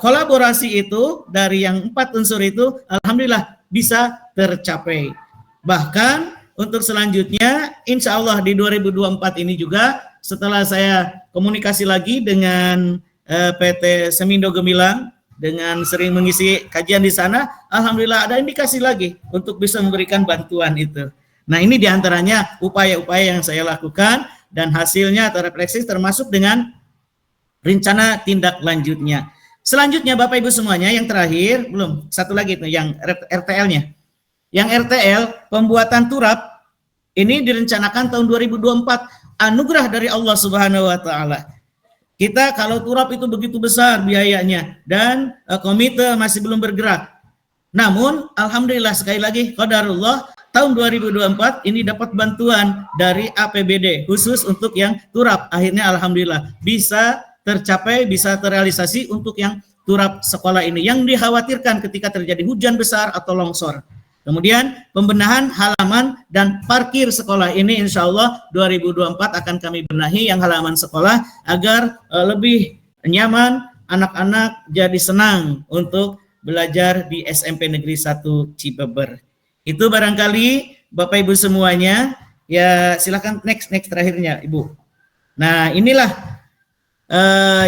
kolaborasi itu dari yang 4 unsur itu alhamdulillah bisa tercapai. Bahkan untuk selanjutnya insya Allah di 2024 ini juga setelah saya komunikasi lagi dengan PT Semindo Gemilang dengan sering mengisi kajian di sana, alhamdulillah ada indikasi lagi untuk bisa memberikan bantuan itu. Nah, ini diantaranya upaya-upaya yang saya lakukan dan hasilnya atau refleksi termasuk dengan rencana tindak lanjutnya. Selanjutnya Bapak Ibu semuanya, yang terakhir, belum, satu lagi itu yang RTL-nya. Yang RTL, pembuatan turap, ini direncanakan tahun 2024, anugerah dari Allah Subhanahu wa Ta'ala. Kita kalau turap itu begitu besar biayanya dan komite masih belum bergerak. Namun alhamdulillah sekali lagi qadarullah tahun 2024 ini dapat bantuan dari APBD khusus untuk yang turap. Akhirnya alhamdulillah bisa tercapai, bisa terrealisasi untuk yang turap sekolah ini yang dikhawatirkan ketika terjadi hujan besar atau longsor. Kemudian pembenahan halaman dan parkir sekolah ini insya Allah 2024 akan kami benahi yang halaman sekolah agar lebih nyaman, anak-anak jadi senang untuk belajar di SMP Negeri 1 Cibeber. Itu barangkali Bapak Ibu semuanya, ya silakan next terakhirnya Ibu. Nah inilah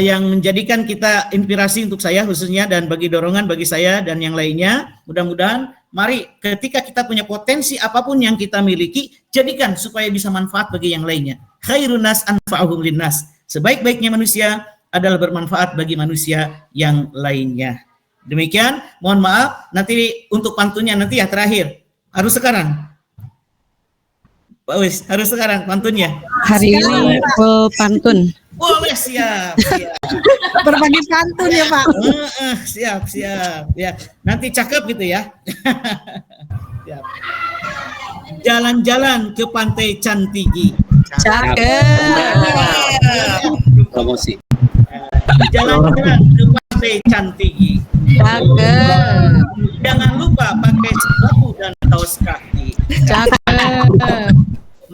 yang menjadikan kita inspirasi untuk saya khususnya dan bagi dorongan bagi saya dan yang lainnya. Mudah-mudahan mari ketika kita punya potensi apapun yang kita miliki, jadikan supaya bisa manfaat bagi yang lainnya. Khairun nas anfa'uhum linnas. Sebaik-baiknya manusia adalah bermanfaat bagi manusia yang lainnya. Demikian, mohon maaf nanti untuk pantunnya nanti ya terakhir. Harus sekarang. Pak Wis, harus sekarang pantunnya. Hari ini full pantun. Boleh, siap. Berbagi pantun ya Pak. Siap. Ya, nanti cakep gitu ya. Siap. Jalan-jalan ke Pantai Cantigi. Cakep. Promosi. Jalan-jalan ke Pantai Cantigi. Cakep. Jangan lupa pakai sepatu dan kaos kaki. Cakep.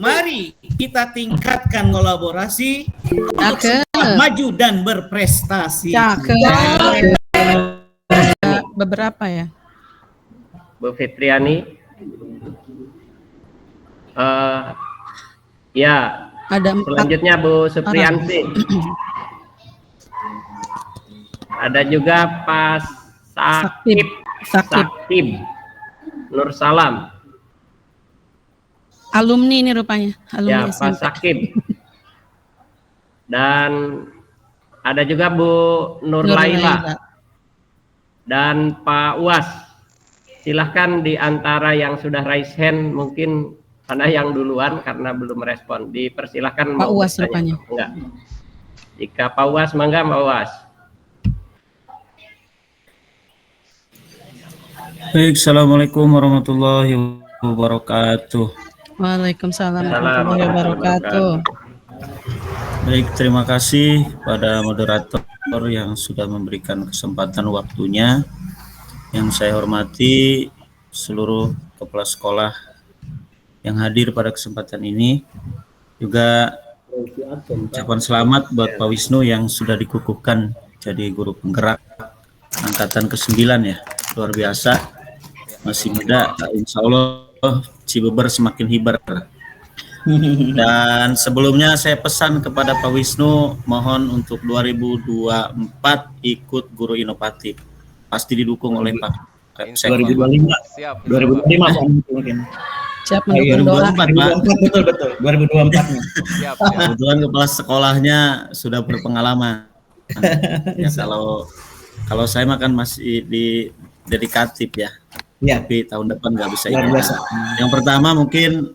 Mari kita tingkatkan kolaborasi untuk segera maju dan berprestasi. Cakep. Beberapa ya. Bu Fitriani. Ya, Ada 4. Selanjutnya Bu Supriyansi. Ada juga Pak Sakib. Sakib Nur Salam. Alumni ini rupanya. Ya, Alumni Pak SMP. Sakib. Dan ada juga Bu Nur Laila dan Pak Uas. Silahkan di antara yang sudah raise hand, mungkin Anda yang duluan karena belum respon. Dipersilahkan. Pak Uas rupanya. Enggak. Jika Pak Uas, mangga Pak Uas. Baik, Assalamualaikum warahmatullahi wabarakatuh. Waalaikumsalam warahmatullahi wabarakatuh. Baik, terima kasih pada moderator yang sudah memberikan kesempatan waktunya. Yang saya hormati seluruh kepala sekolah yang hadir pada kesempatan ini. Juga ucapan selamat buat Pak Wisnu yang sudah dikukuhkan jadi guru penggerak angkatan ke-9 ya. Luar biasa. Masih muda, insya Allah Cibeber semakin hibar. Dan sebelumnya saya pesan kepada Pak Wisnu, mohon untuk 2024 ikut guru inovatif. Pasti didukung oleh Pak. 2025. Siap. 2025 Pak mungkin. Siap mendukung doa. 2024 betul. 2024-nya. Siap. Kebetulan kepala sekolahnya sudah berpengalaman. Ya kalau saya makan masih di dedikatif ya. Tapi tahun depan nggak bisa ikut. Yang pertama mungkin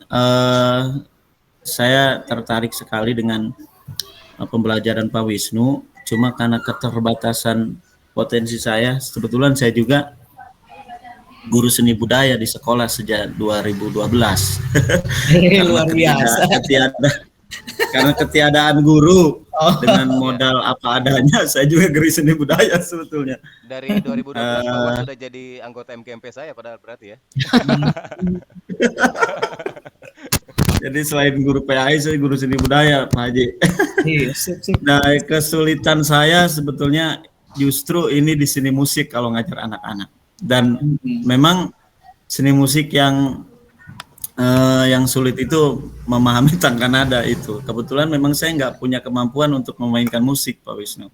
saya tertarik sekali dengan pembelajaran Pak Wisnu. Cuma karena keterbatasan potensi saya, kebetulan saya juga guru seni budaya di sekolah sejak 2012. Luar biasa. Karena ketiadaan guru dengan modal apa adanya, saya juga guru seni budaya sebetulnya. Dari 2012 Pak sudah jadi anggota MKMP saya padahal berarti ya. Jadi selain guru PAI, saya guru seni budaya, Pak Haji. Nah, kesulitan saya sebetulnya justru ini di seni musik kalau ngajar anak-anak. Dan memang seni musik yang sulit itu memahami tangga nada itu. Kebetulan memang saya nggak punya kemampuan untuk memainkan musik, Pak Wisnu.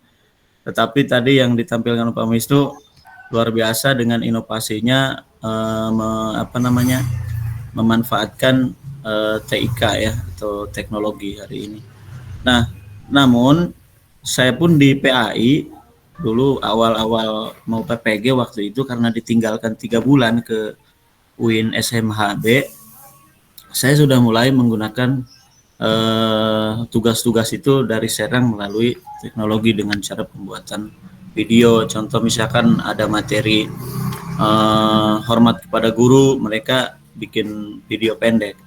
Tetapi tadi yang ditampilkan Pak Wisnu luar biasa dengan inovasinya, memanfaatkan TIK ya atau teknologi hari ini. Nah, namun saya pun di PAI dulu awal-awal mau PPG waktu itu karena ditinggalkan 3 bulan ke UIN SMHB. Saya sudah mulai menggunakan tugas-tugas itu dari Serang melalui teknologi dengan cara pembuatan video. Contoh misalkan ada materi hormat kepada guru, mereka bikin video pendek.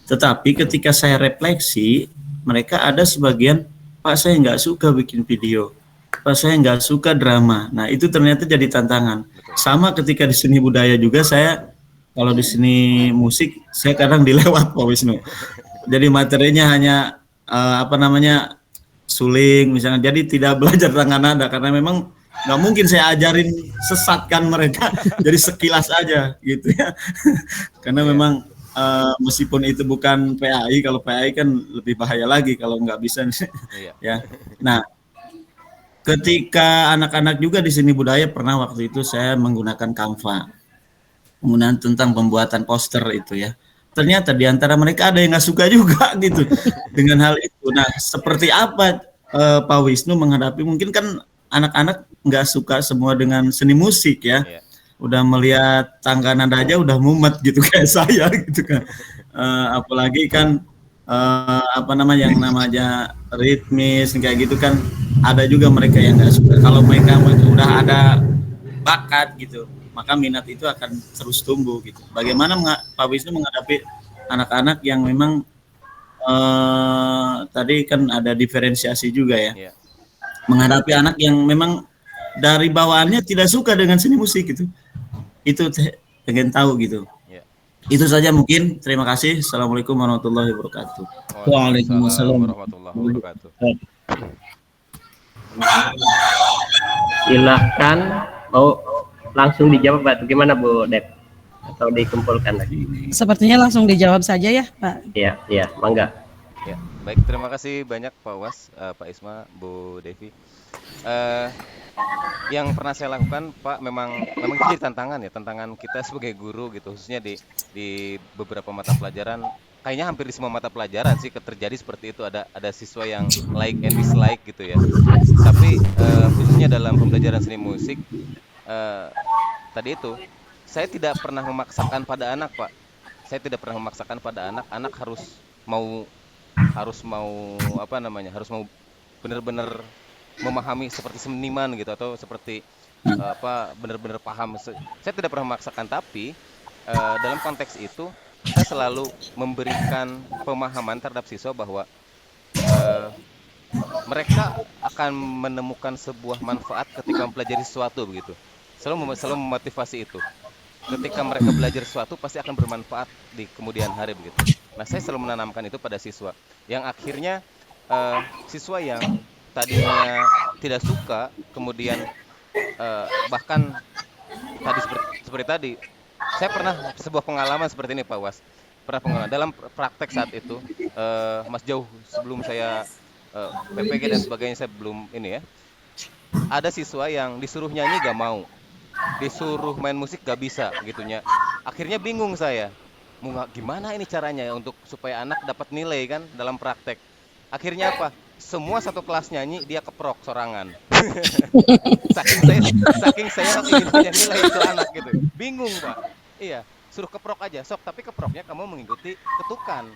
Tetapi ketika saya refleksi, mereka ada sebagian, Pak saya nggak suka bikin video, Pak saya nggak suka drama. Nah itu ternyata jadi tantangan. Sama ketika di seni budaya juga saya, kalau di sini musik saya kadang dilewat Pak Wisnu. Jadi materinya hanya suling misalnya. Jadi tidak belajar tangga nada karena memang nggak mungkin saya ajarin sesatkan mereka. Jadi sekilas aja gitu ya. Karena memang meskipun itu bukan PAI, kalau PAI kan lebih bahaya lagi kalau nggak bisa ya. Nah, ketika anak-anak juga di sini budaya pernah waktu itu saya menggunakan Canva. Penggunaan tentang pembuatan poster itu ya. Ternyata di antara mereka ada yang nggak suka juga gitu dengan hal itu. Nah, seperti apa Pak Wisnu menghadapi, mungkin kan anak-anak nggak suka semua dengan seni musik ya. Udah melihat tangga nada aja udah mumet gitu kayak saya gitu kan. Apalagi kan yang namanya ritmis kayak gitu kan ada juga mereka yang nggak suka. Kalau mereka udah ada bakat gitu, maka minat itu akan terus tumbuh gitu. Bagaimana Pak Wisnu menghadapi anak-anak yang memang tadi kan ada diferensiasi juga ya. Menghadapi anak yang memang dari bawaannya tidak suka dengan seni musik gitu. Itu pengen tahu gitu. Itu saja mungkin. Terima kasih. Assalamualaikum warahmatullahi wabarakatuh. Waalaikumsalam warahmatullahi wabarakatuh. Silahkan mau langsung dijawab Pak, gimana Bu Dep? Atau dikumpulkan lagi? Sepertinya langsung dijawab saja ya Pak. Iya, mangga. Ya, baik, terima kasih banyak Pak Was, Pak Isma, Bu Devi. Eh, yang pernah saya lakukan, Pak, memang itu jadi tantangan ya, tantangan kita sebagai guru gitu, khususnya di beberapa mata pelajaran, kayaknya hampir di semua mata pelajaran sih terjadi seperti itu, ada siswa yang like and dislike gitu ya. Tapi khususnya dalam pembelajaran seni musik, eh, tadi itu saya tidak pernah memaksakan pada anak, Pak. Saya tidak pernah memaksakan pada anak, anak mau harus mau apa namanya, harus mau benar-benar memahami seperti seniman gitu atau seperti apa benar-benar paham. Saya tidak pernah memaksakan, tapi dalam konteks itu saya selalu memberikan pemahaman terhadap siswa bahwa eh, mereka akan menemukan sebuah manfaat ketika mempelajari sesuatu begitu. Selalu memotivasi itu. Ketika mereka belajar sesuatu pasti akan bermanfaat di kemudian hari begitu. Nah, saya selalu menanamkan itu pada siswa. Yang akhirnya siswa yang tadinya tidak suka, kemudian bahkan tadi seperti tadi, saya pernah sebuah pengalaman seperti ini Pak Was. Pernah pengalaman dalam praktek saat itu, Mas jauh sebelum saya PPG dan sebagainya, saya belum ini ya. Ada siswa yang disuruh nyanyi gak mau, disuruh main musik gak bisa gitunya. Akhirnya bingung saya, gimana ini caranya ya untuk supaya anak dapat nilai kan dalam praktek. Akhirnya apa? Semua satu kelas nyanyi, dia keprok sorangan. Saking saya ingin punya nilai itu anak gitu. Bingung, Pak. Iya, suruh keprok aja. Sok, tapi keproknya kamu mengikuti ketukan.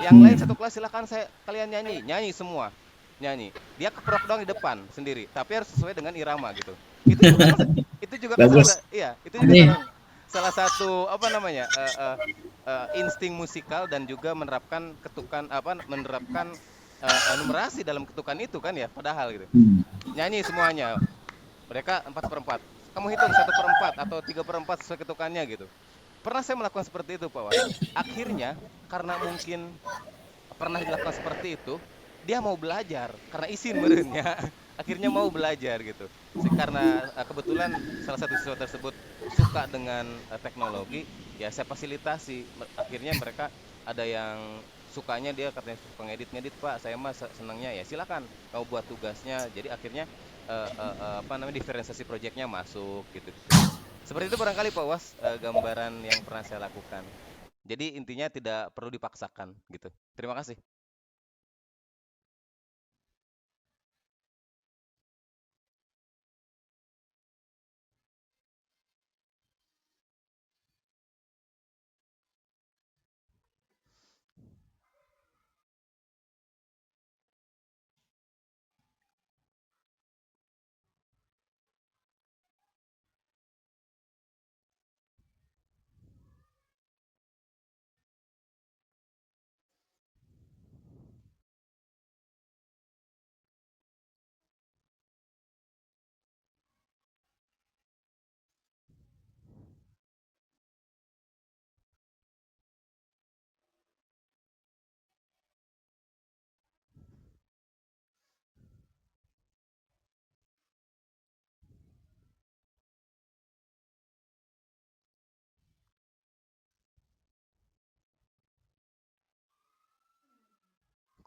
Yang lain satu kelas silakan kalian nyanyi, nyanyi semua. Nyanyi. Dia keprok doang di depan sendiri, tapi harus sesuai dengan irama gitu. Itu juga kan Bagus. itu juga salah satu apa namanya? Insting musikal dan juga menerapkan ketukan menerapkan numerasi dalam ketukan itu kan ya, padahal gitu. Nyanyi semuanya. Mereka 4/4. Kamu hitung 1/4 atau 3/4 sesuai ketukannya gitu. Pernah saya melakukan seperti itu, Pak Was. Akhirnya karena mungkin pernah dilakukan seperti itu, dia mau belajar karena izin merenya. Akhirnya mau belajar gitu. Karena kebetulan salah satu siswa tersebut suka dengan teknologi, ya saya fasilitasi. Akhirnya mereka ada yang sukanya, dia katanya suka ngedit-ngedit, Pak. Saya mah senangnya ya silakan kau buat tugasnya. Jadi akhirnya apa namanya, diferensiasi proyeknya masuk gitu. Seperti itu barangkali Pak Was, gambaran yang pernah saya lakukan. Jadi intinya tidak perlu dipaksakan gitu. Terima kasih.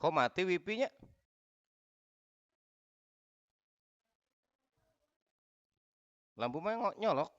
Kok mati wifi-nya? Lampu mah nyolok.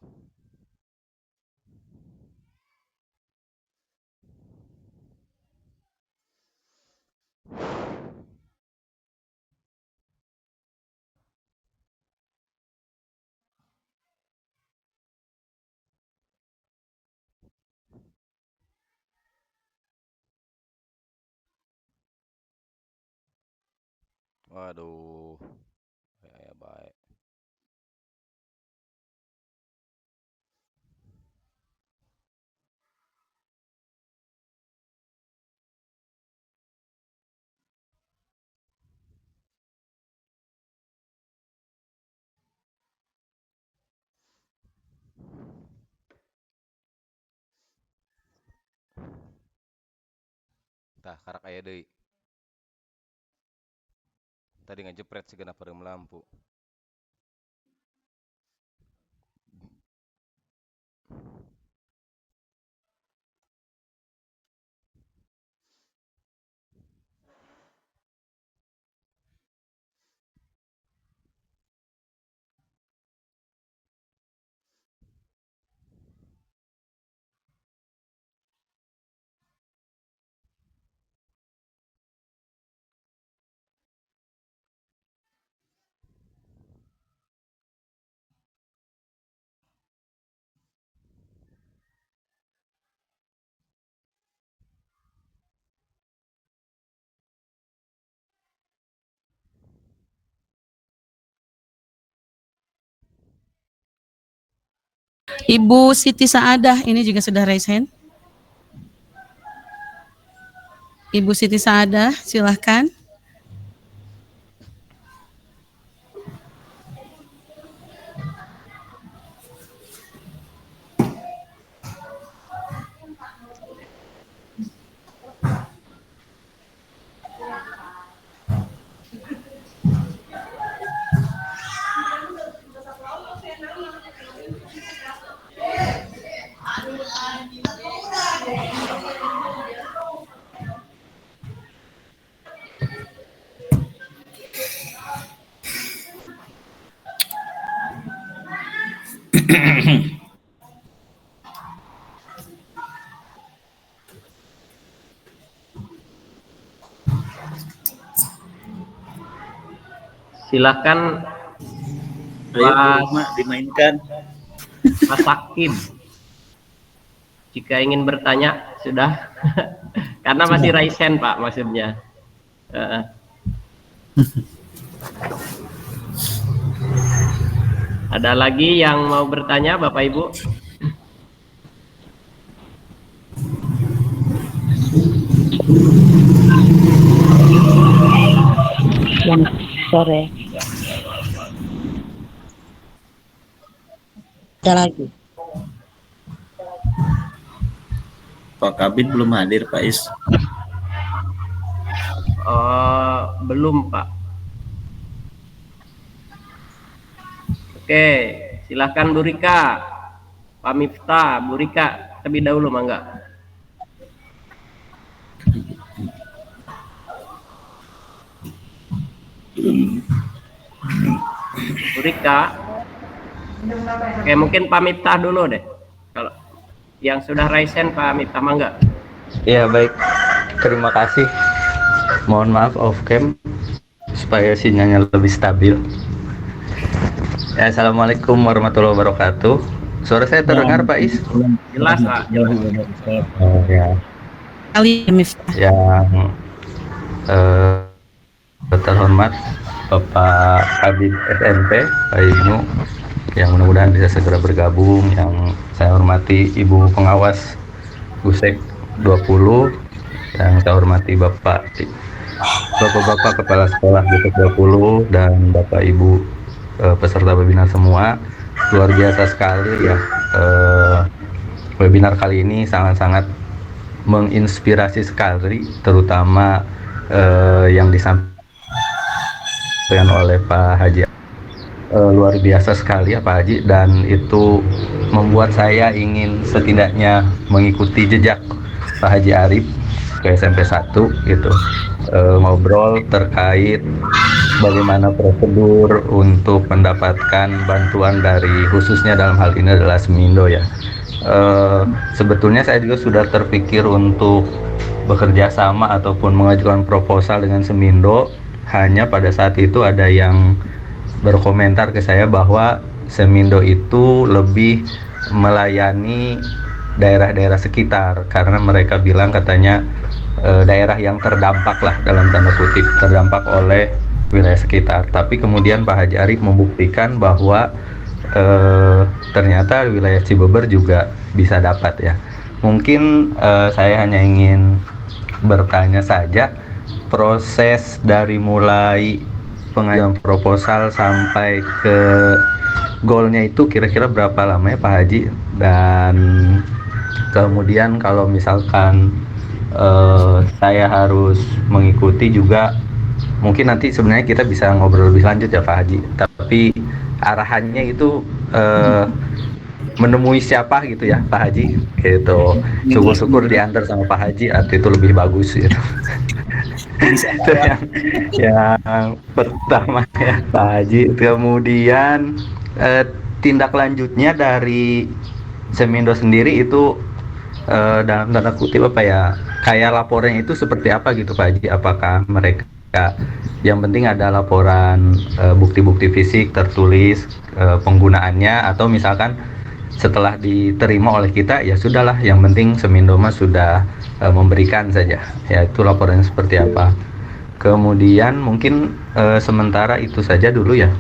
Waduh. Ya, baik. Tah karak aya deui. Tadi ngejepret segenap padam lampu. Ibu Siti Saadah ini juga sudah raise hand. Ibu Siti Saadah, silahkan. Silakan Mas dimainkan. Mas Hakim. Jika ingin bertanya sudah, karena masih raise hand Pak maksudnya. Ada lagi yang mau bertanya Bapak Ibu? Selamat sore. Ada lagi. Pak Kabin belum hadir, Pak Is. Belum Pak. Oke, silahkan Bu Rika, Pak Miftah, Bu Rika terlebih dahulu mangga. Bu Rika. Oke, mungkin Pak Miftah dulu deh. Kalau yang sudah raise hand Pak Miftah mangga. Ya baik, terima kasih. Mohon maaf off cam supaya sinyalnya lebih stabil. Ya, Assalamualaikum warahmatullahi wabarakatuh. Suara saya terdengar Pak Is? Jelas Pak, jelas. Oh ya. Kali Miftah. Yang terhormat Bapak Kabid SMP Pak Ibnu, yang mudah-mudahan bisa segera bergabung. Yang saya hormati Ibu Pengawas Gusek 20, yang saya hormati Bapak-Bapak Kepala Sekolah Gusek 20 dan Bapak Ibu peserta webinar semua. Luar biasa sekali ya, webinar kali ini sangat-sangat menginspirasi sekali, terutama yang disampaikan oleh Pak Haji. Luar biasa sekali ya Pak Haji, dan itu membuat saya ingin setidaknya mengikuti jejak Pak Haji Arif ke SMP 1 gitu, ngobrol terkait bagaimana prosedur untuk mendapatkan bantuan dari, khususnya dalam hal ini adalah Semindo ya. Sebetulnya saya juga sudah terpikir untuk bekerja sama ataupun mengajukan proposal dengan Semindo, hanya pada saat itu ada yang berkomentar ke saya bahwa Semindo itu lebih melayani daerah-daerah sekitar, karena mereka bilang katanya daerah yang terdampak lah, dalam tanda kutip terdampak oleh wilayah sekitar. Tapi kemudian Pak Haji Arif membuktikan bahwa ternyata wilayah Cibeber juga bisa dapat ya. Mungkin saya hanya ingin bertanya saja, proses dari mulai pengajuan proposal sampai ke goalnya itu kira-kira berapa lama ya Pak Haji? Dan kemudian kalau misalkan saya harus mengikuti juga, mungkin nanti sebenarnya kita bisa ngobrol lebih lanjut ya Pak Haji, tapi arahannya itu menemui siapa gitu ya Pak Haji gitu. Syukur-syukur diantar sama Pak Haji, atau itu lebih bagus gitu. Itu yang pertama ya Pak Haji. Kemudian tindak lanjutnya dari Semindo sendiri itu dalam tanda kutip apa ya, kayak laporannya itu seperti apa gitu Pak Haji? Apakah mereka yang penting ada laporan bukti-bukti fisik tertulis penggunaannya, atau misalkan setelah diterima oleh kita ya sudahlah, yang penting Semindo mas sudah memberikan saja, ya itu laporannya seperti apa. Kemudian mungkin sementara itu saja dulu ya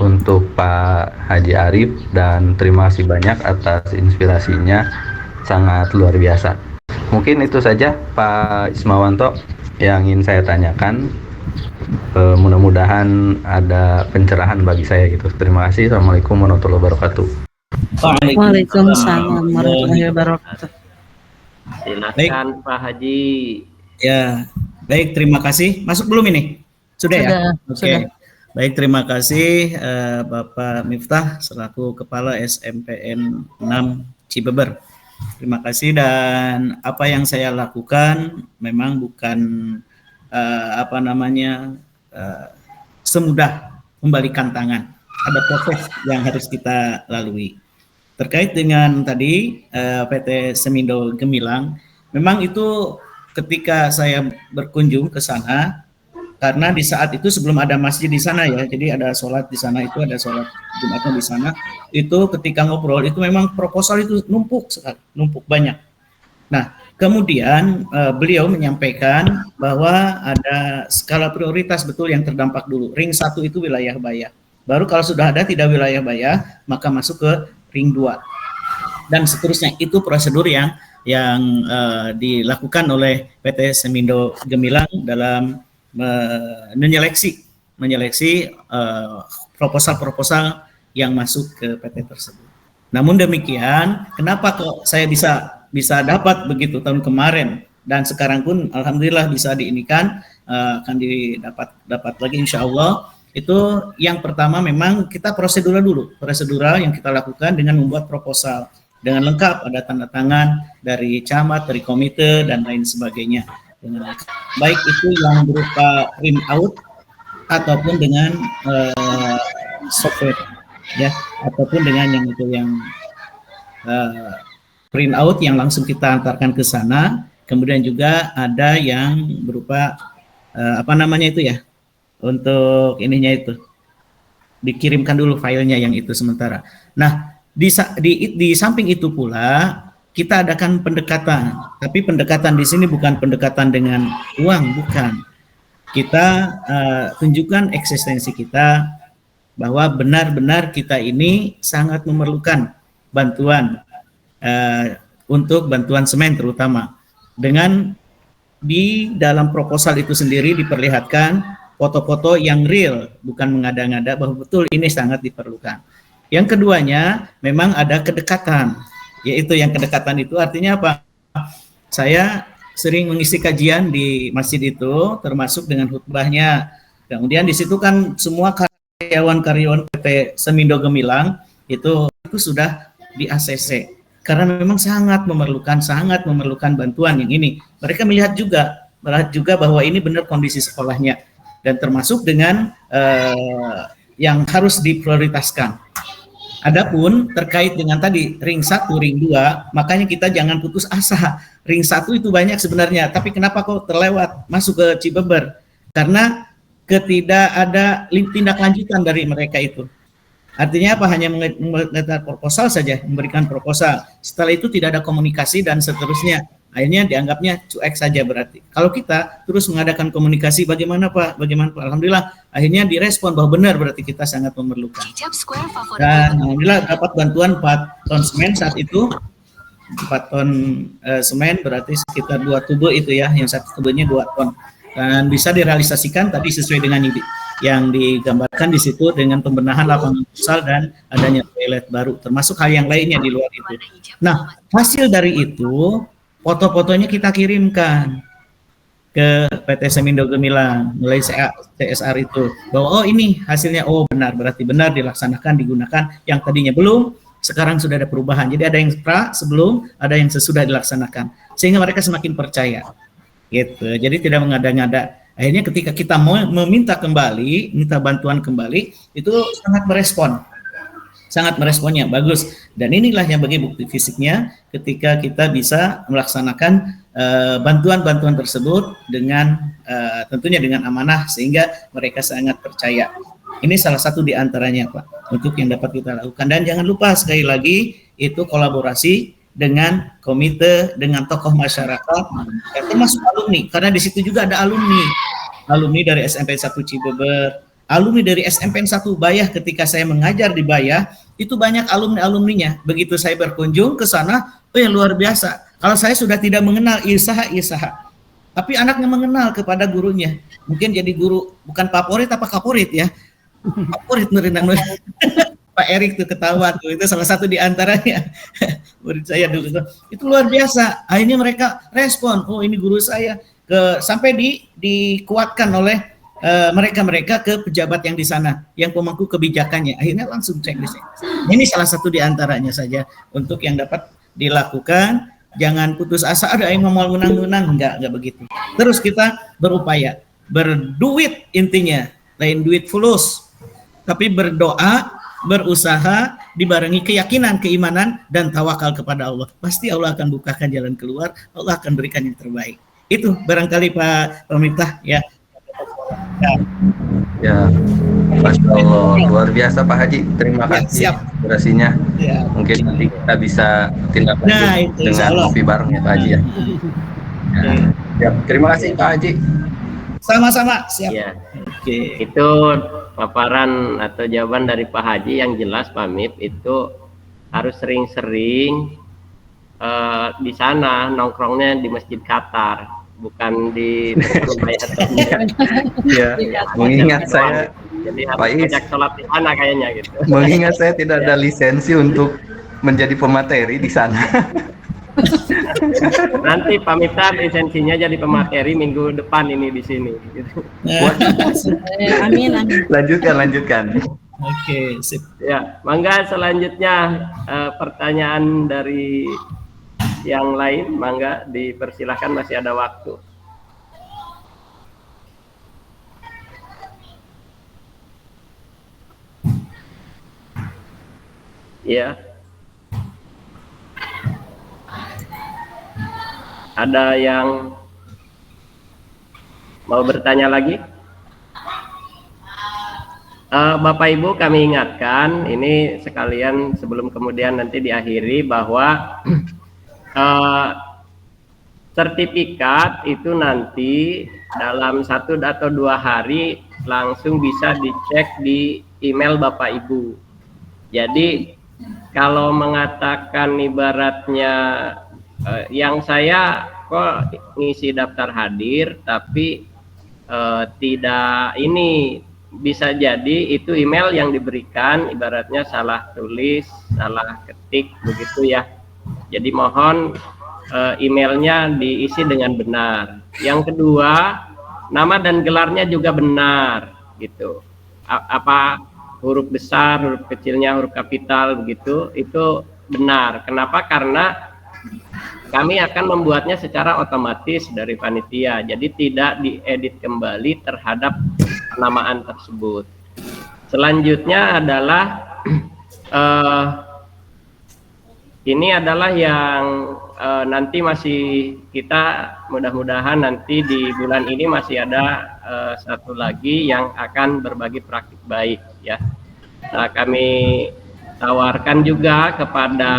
untuk Pak Haji Arif dan terima kasih banyak atas inspirasinya, sangat luar biasa. Mungkin itu saja Pak Ismawanto yang ingin saya tanyakan. Mudah-mudahan ada pencerahan bagi saya gitu. Terima kasih. Assalamualaikum warahmatullahi wabarakatuh. Waalaikumsalam warahmatullahi wabarakatuh. Silakan Pak Haji. Ya, baik, terima kasih. Masuk belum ini? Sudah ya? Oke. Sudah. Baik, terima kasih Bapak Miftah selaku Kepala SMPN 6 Cibeber. Terima kasih, dan apa yang saya lakukan memang bukan semudah membalikan tangan. Ada proses yang harus kita lalui. Terkait dengan tadi PT Semindo Gemilang, memang itu ketika saya berkunjung ke sana, karena di saat itu sebelum ada masjid di sana ya, jadi ada sholat di sana, itu ada sholat Jumatnya di sana. Itu ketika ngobrol itu memang proposal itu numpuk sekali, numpuk banyak. Nah, kemudian beliau menyampaikan bahwa ada skala prioritas betul yang terdampak dulu. Ring 1 itu wilayah Bayah. Baru kalau sudah ada tidak wilayah Bayah, maka masuk ke ring 2. Dan seterusnya, itu prosedur yang dilakukan oleh PT Semindo Gemilang dalam menyeleksi proposal-proposal yang masuk ke PT tersebut. Namun demikian, kenapa kok saya bisa dapat begitu tahun kemarin dan sekarang pun alhamdulillah bisa diinikan, akan dapat lagi insya Allah. Itu yang pertama, memang kita prosedural yang kita lakukan dengan membuat proposal dengan lengkap, ada tanda tangan dari camat, dari komite dan lain sebagainya. Dengan baik itu yang berupa print out ataupun dengan software ya, ataupun dengan yang itu yang print out yang langsung kita antarkan ke sana. Kemudian juga ada yang berupa untuk ininya itu dikirimkan dulu filenya yang itu sementara. Nah, di samping itu pula kita adakan pendekatan, tapi pendekatan di sini bukan pendekatan dengan uang, bukan. Kita tunjukkan eksistensi kita bahwa benar-benar kita ini sangat memerlukan bantuan untuk bantuan semen terutama. Dengan di dalam proposal itu sendiri diperlihatkan foto-foto yang real, bukan mengada-ngada, bahwa betul ini sangat diperlukan. Yang keduanya memang ada kedekatan. Yaitu yang kedekatan itu artinya apa? Saya sering mengisi kajian di masjid itu, termasuk dengan khutbahnya. Kemudian di situ kan semua karyawan-karyawan PT Semindo Gemilang itu sudah di ACC. Karena memang sangat memerlukan bantuan yang ini. Mereka melihat juga bahwa ini benar kondisi sekolahnya. Dan termasuk dengan yang harus diprioritaskan. Adapun terkait dengan tadi ring 1, ring 2, makanya kita jangan putus asa. Ring 1 itu banyak sebenarnya, tapi kenapa kok terlewat masuk ke Cibeber? Karena tidak ada tindak lanjutan dari mereka itu. Artinya apa? Hanya mengetar proposal saja, memberikan proposal. Setelah itu tidak ada komunikasi dan seterusnya. Akhirnya dianggapnya cuek saja berarti. Kalau kita terus mengadakan komunikasi, bagaimana Pak? Alhamdulillah akhirnya direspon bahwa benar berarti kita sangat memerlukan. Dan alhamdulillah dapat bantuan 4 ton semen saat itu. 4 ton semen berarti sekitar 2 tubuh itu ya, yang satu tubuhnya 2 ton. Dan bisa direalisasikan tadi sesuai dengan yang digambarkan di situ dengan pembenahan lapangan futsal dan adanya toilet baru, termasuk hal yang lainnya di luar itu. Nah, hasil dari itu foto-fotonya kita kirimkan ke PT Semindo Gemilang melalui CSR itu, bahwa oh ini hasilnya, oh benar, berarti benar dilaksanakan, digunakan, yang tadinya belum, sekarang sudah ada perubahan. Jadi ada yang sebelum, ada yang sesudah dilaksanakan, sehingga mereka semakin percaya gitu. Jadi tidak mengada-ngada. Akhirnya ketika kita mau minta bantuan kembali, itu sangat meresponnya, bagus. Dan inilah yang bagi bukti fisiknya ketika kita bisa melaksanakan bantuan-bantuan tersebut dengan tentunya dengan amanah, sehingga mereka sangat percaya. Ini salah satu di antaranya Pak, untuk yang dapat kita lakukan. Dan jangan lupa sekali lagi, itu kolaborasi dengan komite, dengan tokoh masyarakat, termasuk alumni, karena di situ juga ada alumni dari SMP 1 Cibeber, alumni dari SMPN 1 Bayah ketika saya mengajar di Bayah, itu banyak alumni-alumninya. Begitu saya berkunjung ke sana, oh ya luar biasa. Kalau saya sudah tidak mengenal Isaha, tapi anaknya mengenal kepada gurunya. Mungkin jadi guru bukan favorit apa kaporit ya. Favorit Nurina. Pak Erik tuh ketawa tuh, itu salah satu di antaranya murid saya dulu. Itu luar biasa. Akhirnya mereka respon, oh ini guru saya. Sampai dikuatkan oleh mereka ke pejabat yang di sana, yang pemangku kebijakannya. Akhirnya langsung cek di sini. Ini salah satu di antaranya saja untuk yang dapat dilakukan. Jangan putus asa, ada yang mau menang-menang, enggak begitu. Terus kita berupaya, berduit intinya, lain duit fulus, tapi berdoa, berusaha, dibarengi keyakinan, keimanan, dan tawakal kepada Allah. Pasti Allah akan bukakan jalan keluar, Allah akan berikan yang terbaik. Itu barangkali Pak Pemerintah ya. Ya, Masya Allah, luar biasa Pak Haji. Terima kasih durasinya. Ya. Mungkin nanti kita bisa tindak lanjut itu dengan kopi bareng ya Pak Haji ya. Ya, terima kasih Pak Haji. Sama-sama, siap. Ya. Itu paparan atau jawaban dari Pak Haji yang jelas Pak Mip, itu harus sering-sering di sana nongkrongnya di Masjid Qatar, bukan di rumah atau ya, mengingat saya jadi harus ajak sholat di sana kayaknya gitu. Mengingat saya tidak ada lisensi untuk menjadi pemateri di sana. Nanti Pak Miftah lisensinya jadi pemateri minggu depan ini di sini. Gitu. Amin. Lanjutkan. Oke, sip. Ya, mangga selanjutnya pertanyaan dari yang lain, mangga dipersilahkan, masih ada waktu. Ya. Ada yang mau bertanya lagi? Bapak Ibu, kami ingatkan ini sekalian sebelum kemudian nanti diakhiri bahwa sertifikat itu nanti dalam 1 atau 2 hari langsung bisa dicek di email Bapak Ibu. Jadi kalau mengatakan ibaratnya yang saya kok ngisi daftar hadir tapi tidak, ini bisa jadi itu email yang diberikan ibaratnya salah tulis, salah ketik begitu ya. Jadi mohon emailnya diisi dengan benar. Yang kedua, nama dan gelarnya juga benar gitu. Apa huruf besar, huruf kecilnya, huruf kapital begitu, itu benar. Kenapa? Karena kami akan membuatnya secara otomatis dari panitia, jadi tidak diedit kembali terhadap penamaan tersebut. Selanjutnya adalah ini adalah yang nanti masih kita mudah-mudahan nanti di bulan ini masih ada satu lagi yang akan berbagi praktik baik ya. Nah, kami tawarkan juga kepada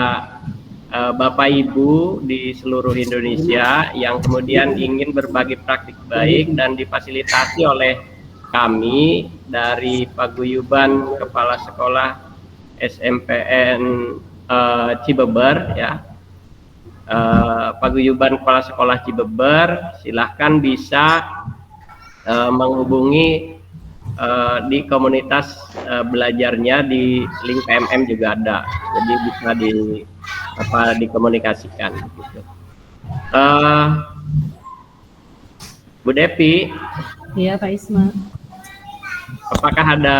Bapak Ibu di seluruh Indonesia yang kemudian ingin berbagi praktik baik dan difasilitasi oleh kami dari Paguyuban Kepala Sekolah SMPN Cibeber ya. Paguyuban Kepala Sekolah Cibeber, silahkan bisa menghubungi di komunitas belajarnya di link PMM juga ada, jadi bisa dikomunikasikan gitu. Bu Devi. Iya Pak Isma. Apakah ada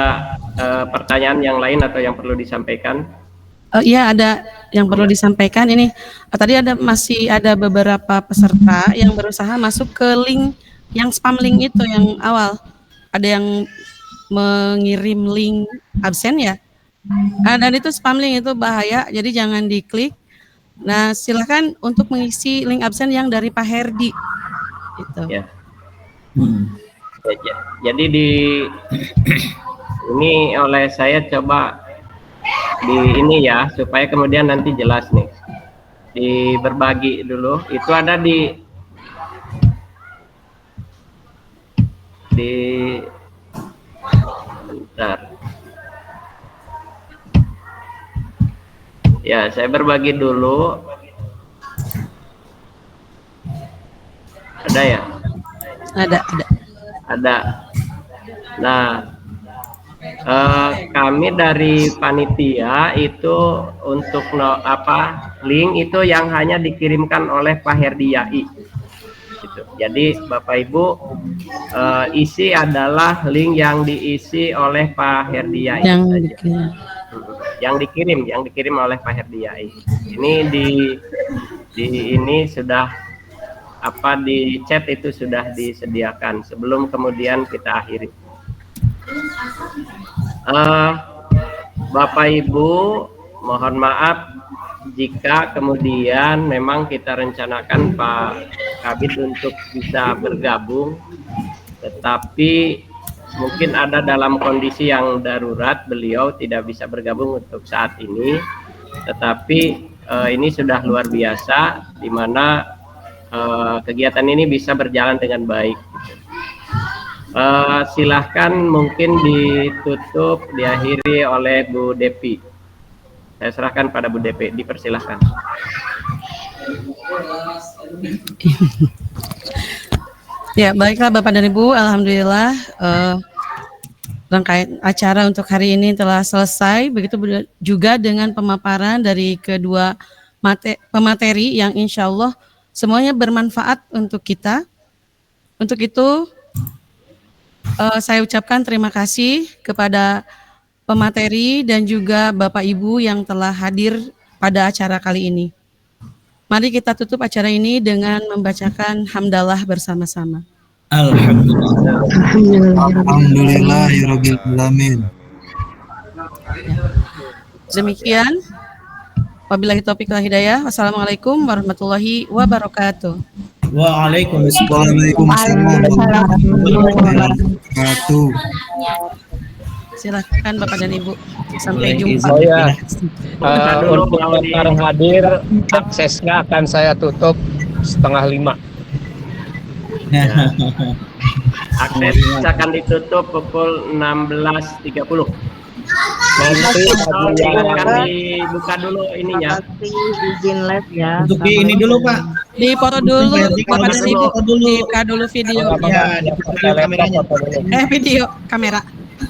pertanyaan yang lain atau yang perlu disampaikan? Iya, ada yang perlu disampaikan. Ini tadi masih ada beberapa peserta yang berusaha masuk ke link yang spam link itu yang awal. Ada yang mengirim link absen ya. Dan itu spam link, itu bahaya, jadi jangan diklik. Nah, silakan untuk mengisi link absen yang dari Pak Herdi. Gitu. Ya. Jadi ini oleh saya coba di ini ya, supaya kemudian nanti jelas nih. Berbagi dulu. Itu ada di Bentar. Ya, saya berbagi dulu. Ada ya? Ada. Ada. Nah, kami dari panitia itu untuk link itu yang hanya dikirimkan oleh Pak Herdi-Yai. Gitu. Jadi Bapak Ibu, isi adalah link yang diisi oleh Pak Herdi-Yai saja. Yang dikirim oleh Pak Herdi-Yai. Ini ini sudah di chat itu sudah disediakan sebelum kemudian kita akhiri. Bapak Ibu, mohon maaf jika kemudian memang kita rencanakan Pak Kabid untuk bisa bergabung, tetapi mungkin ada dalam kondisi yang darurat beliau tidak bisa bergabung untuk saat ini, tetapi ini sudah luar biasa di mana kegiatan ini bisa berjalan dengan baik. Silahkan mungkin ditutup, diakhiri oleh Bu Devi. Saya serahkan pada Bu Devi, dipersilahkan. Ya, baiklah Bapak dan Ibu, alhamdulillah rangkaian acara untuk hari ini telah selesai. Begitu juga dengan pemaparan dari kedua pemateri yang insya Allah semuanya bermanfaat untuk kita. Untuk itu saya ucapkan terima kasih kepada pemateri dan juga Bapak Ibu yang telah hadir pada acara kali ini. Mari kita tutup acara ini dengan membacakan hamdalah bersama-sama. Alhamdulillahirabbil alamin. Demikian. Wabillahi taufiq wal hidayah. Wassalamualaikum warahmatullahi wabarakatuh. Waalaikumsalam warahmatullahi wabarakatuh. Silakan Bapak dan Ibu. Sampai jumpa. Oh ya, untuk yang hadir, aksesnya akan saya tutup 4:30. Akses akan ditutup pukul 16.30. Nanti akan dibuka dulu ininya. Izin live ya. Untuk ini dulu Pak. Dipoto dulu, Bapak dan Ibu. Dibuka dulu video. Ya, dibuka dulu kameranya. Video, kamera.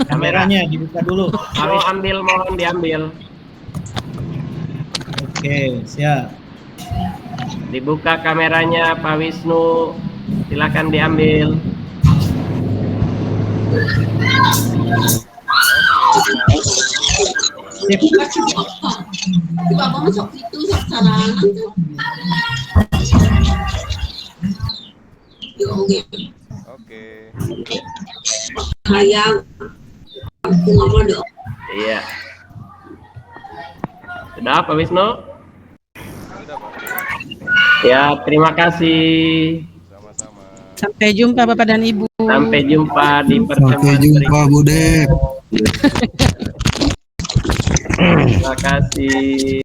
Kameranya dibuka dulu. Kalau ambil, mohon diambil. Oke, siap. Dibuka kameranya Pak Wisnu. Silakan diambil. Iya. Sudah Pak Wisnu? Ya, terima kasih. Sampai jumpa Bapak dan Ibu. Sampai jumpa di pertemuan Sampai jumpa Bu Dep. Terima kasih.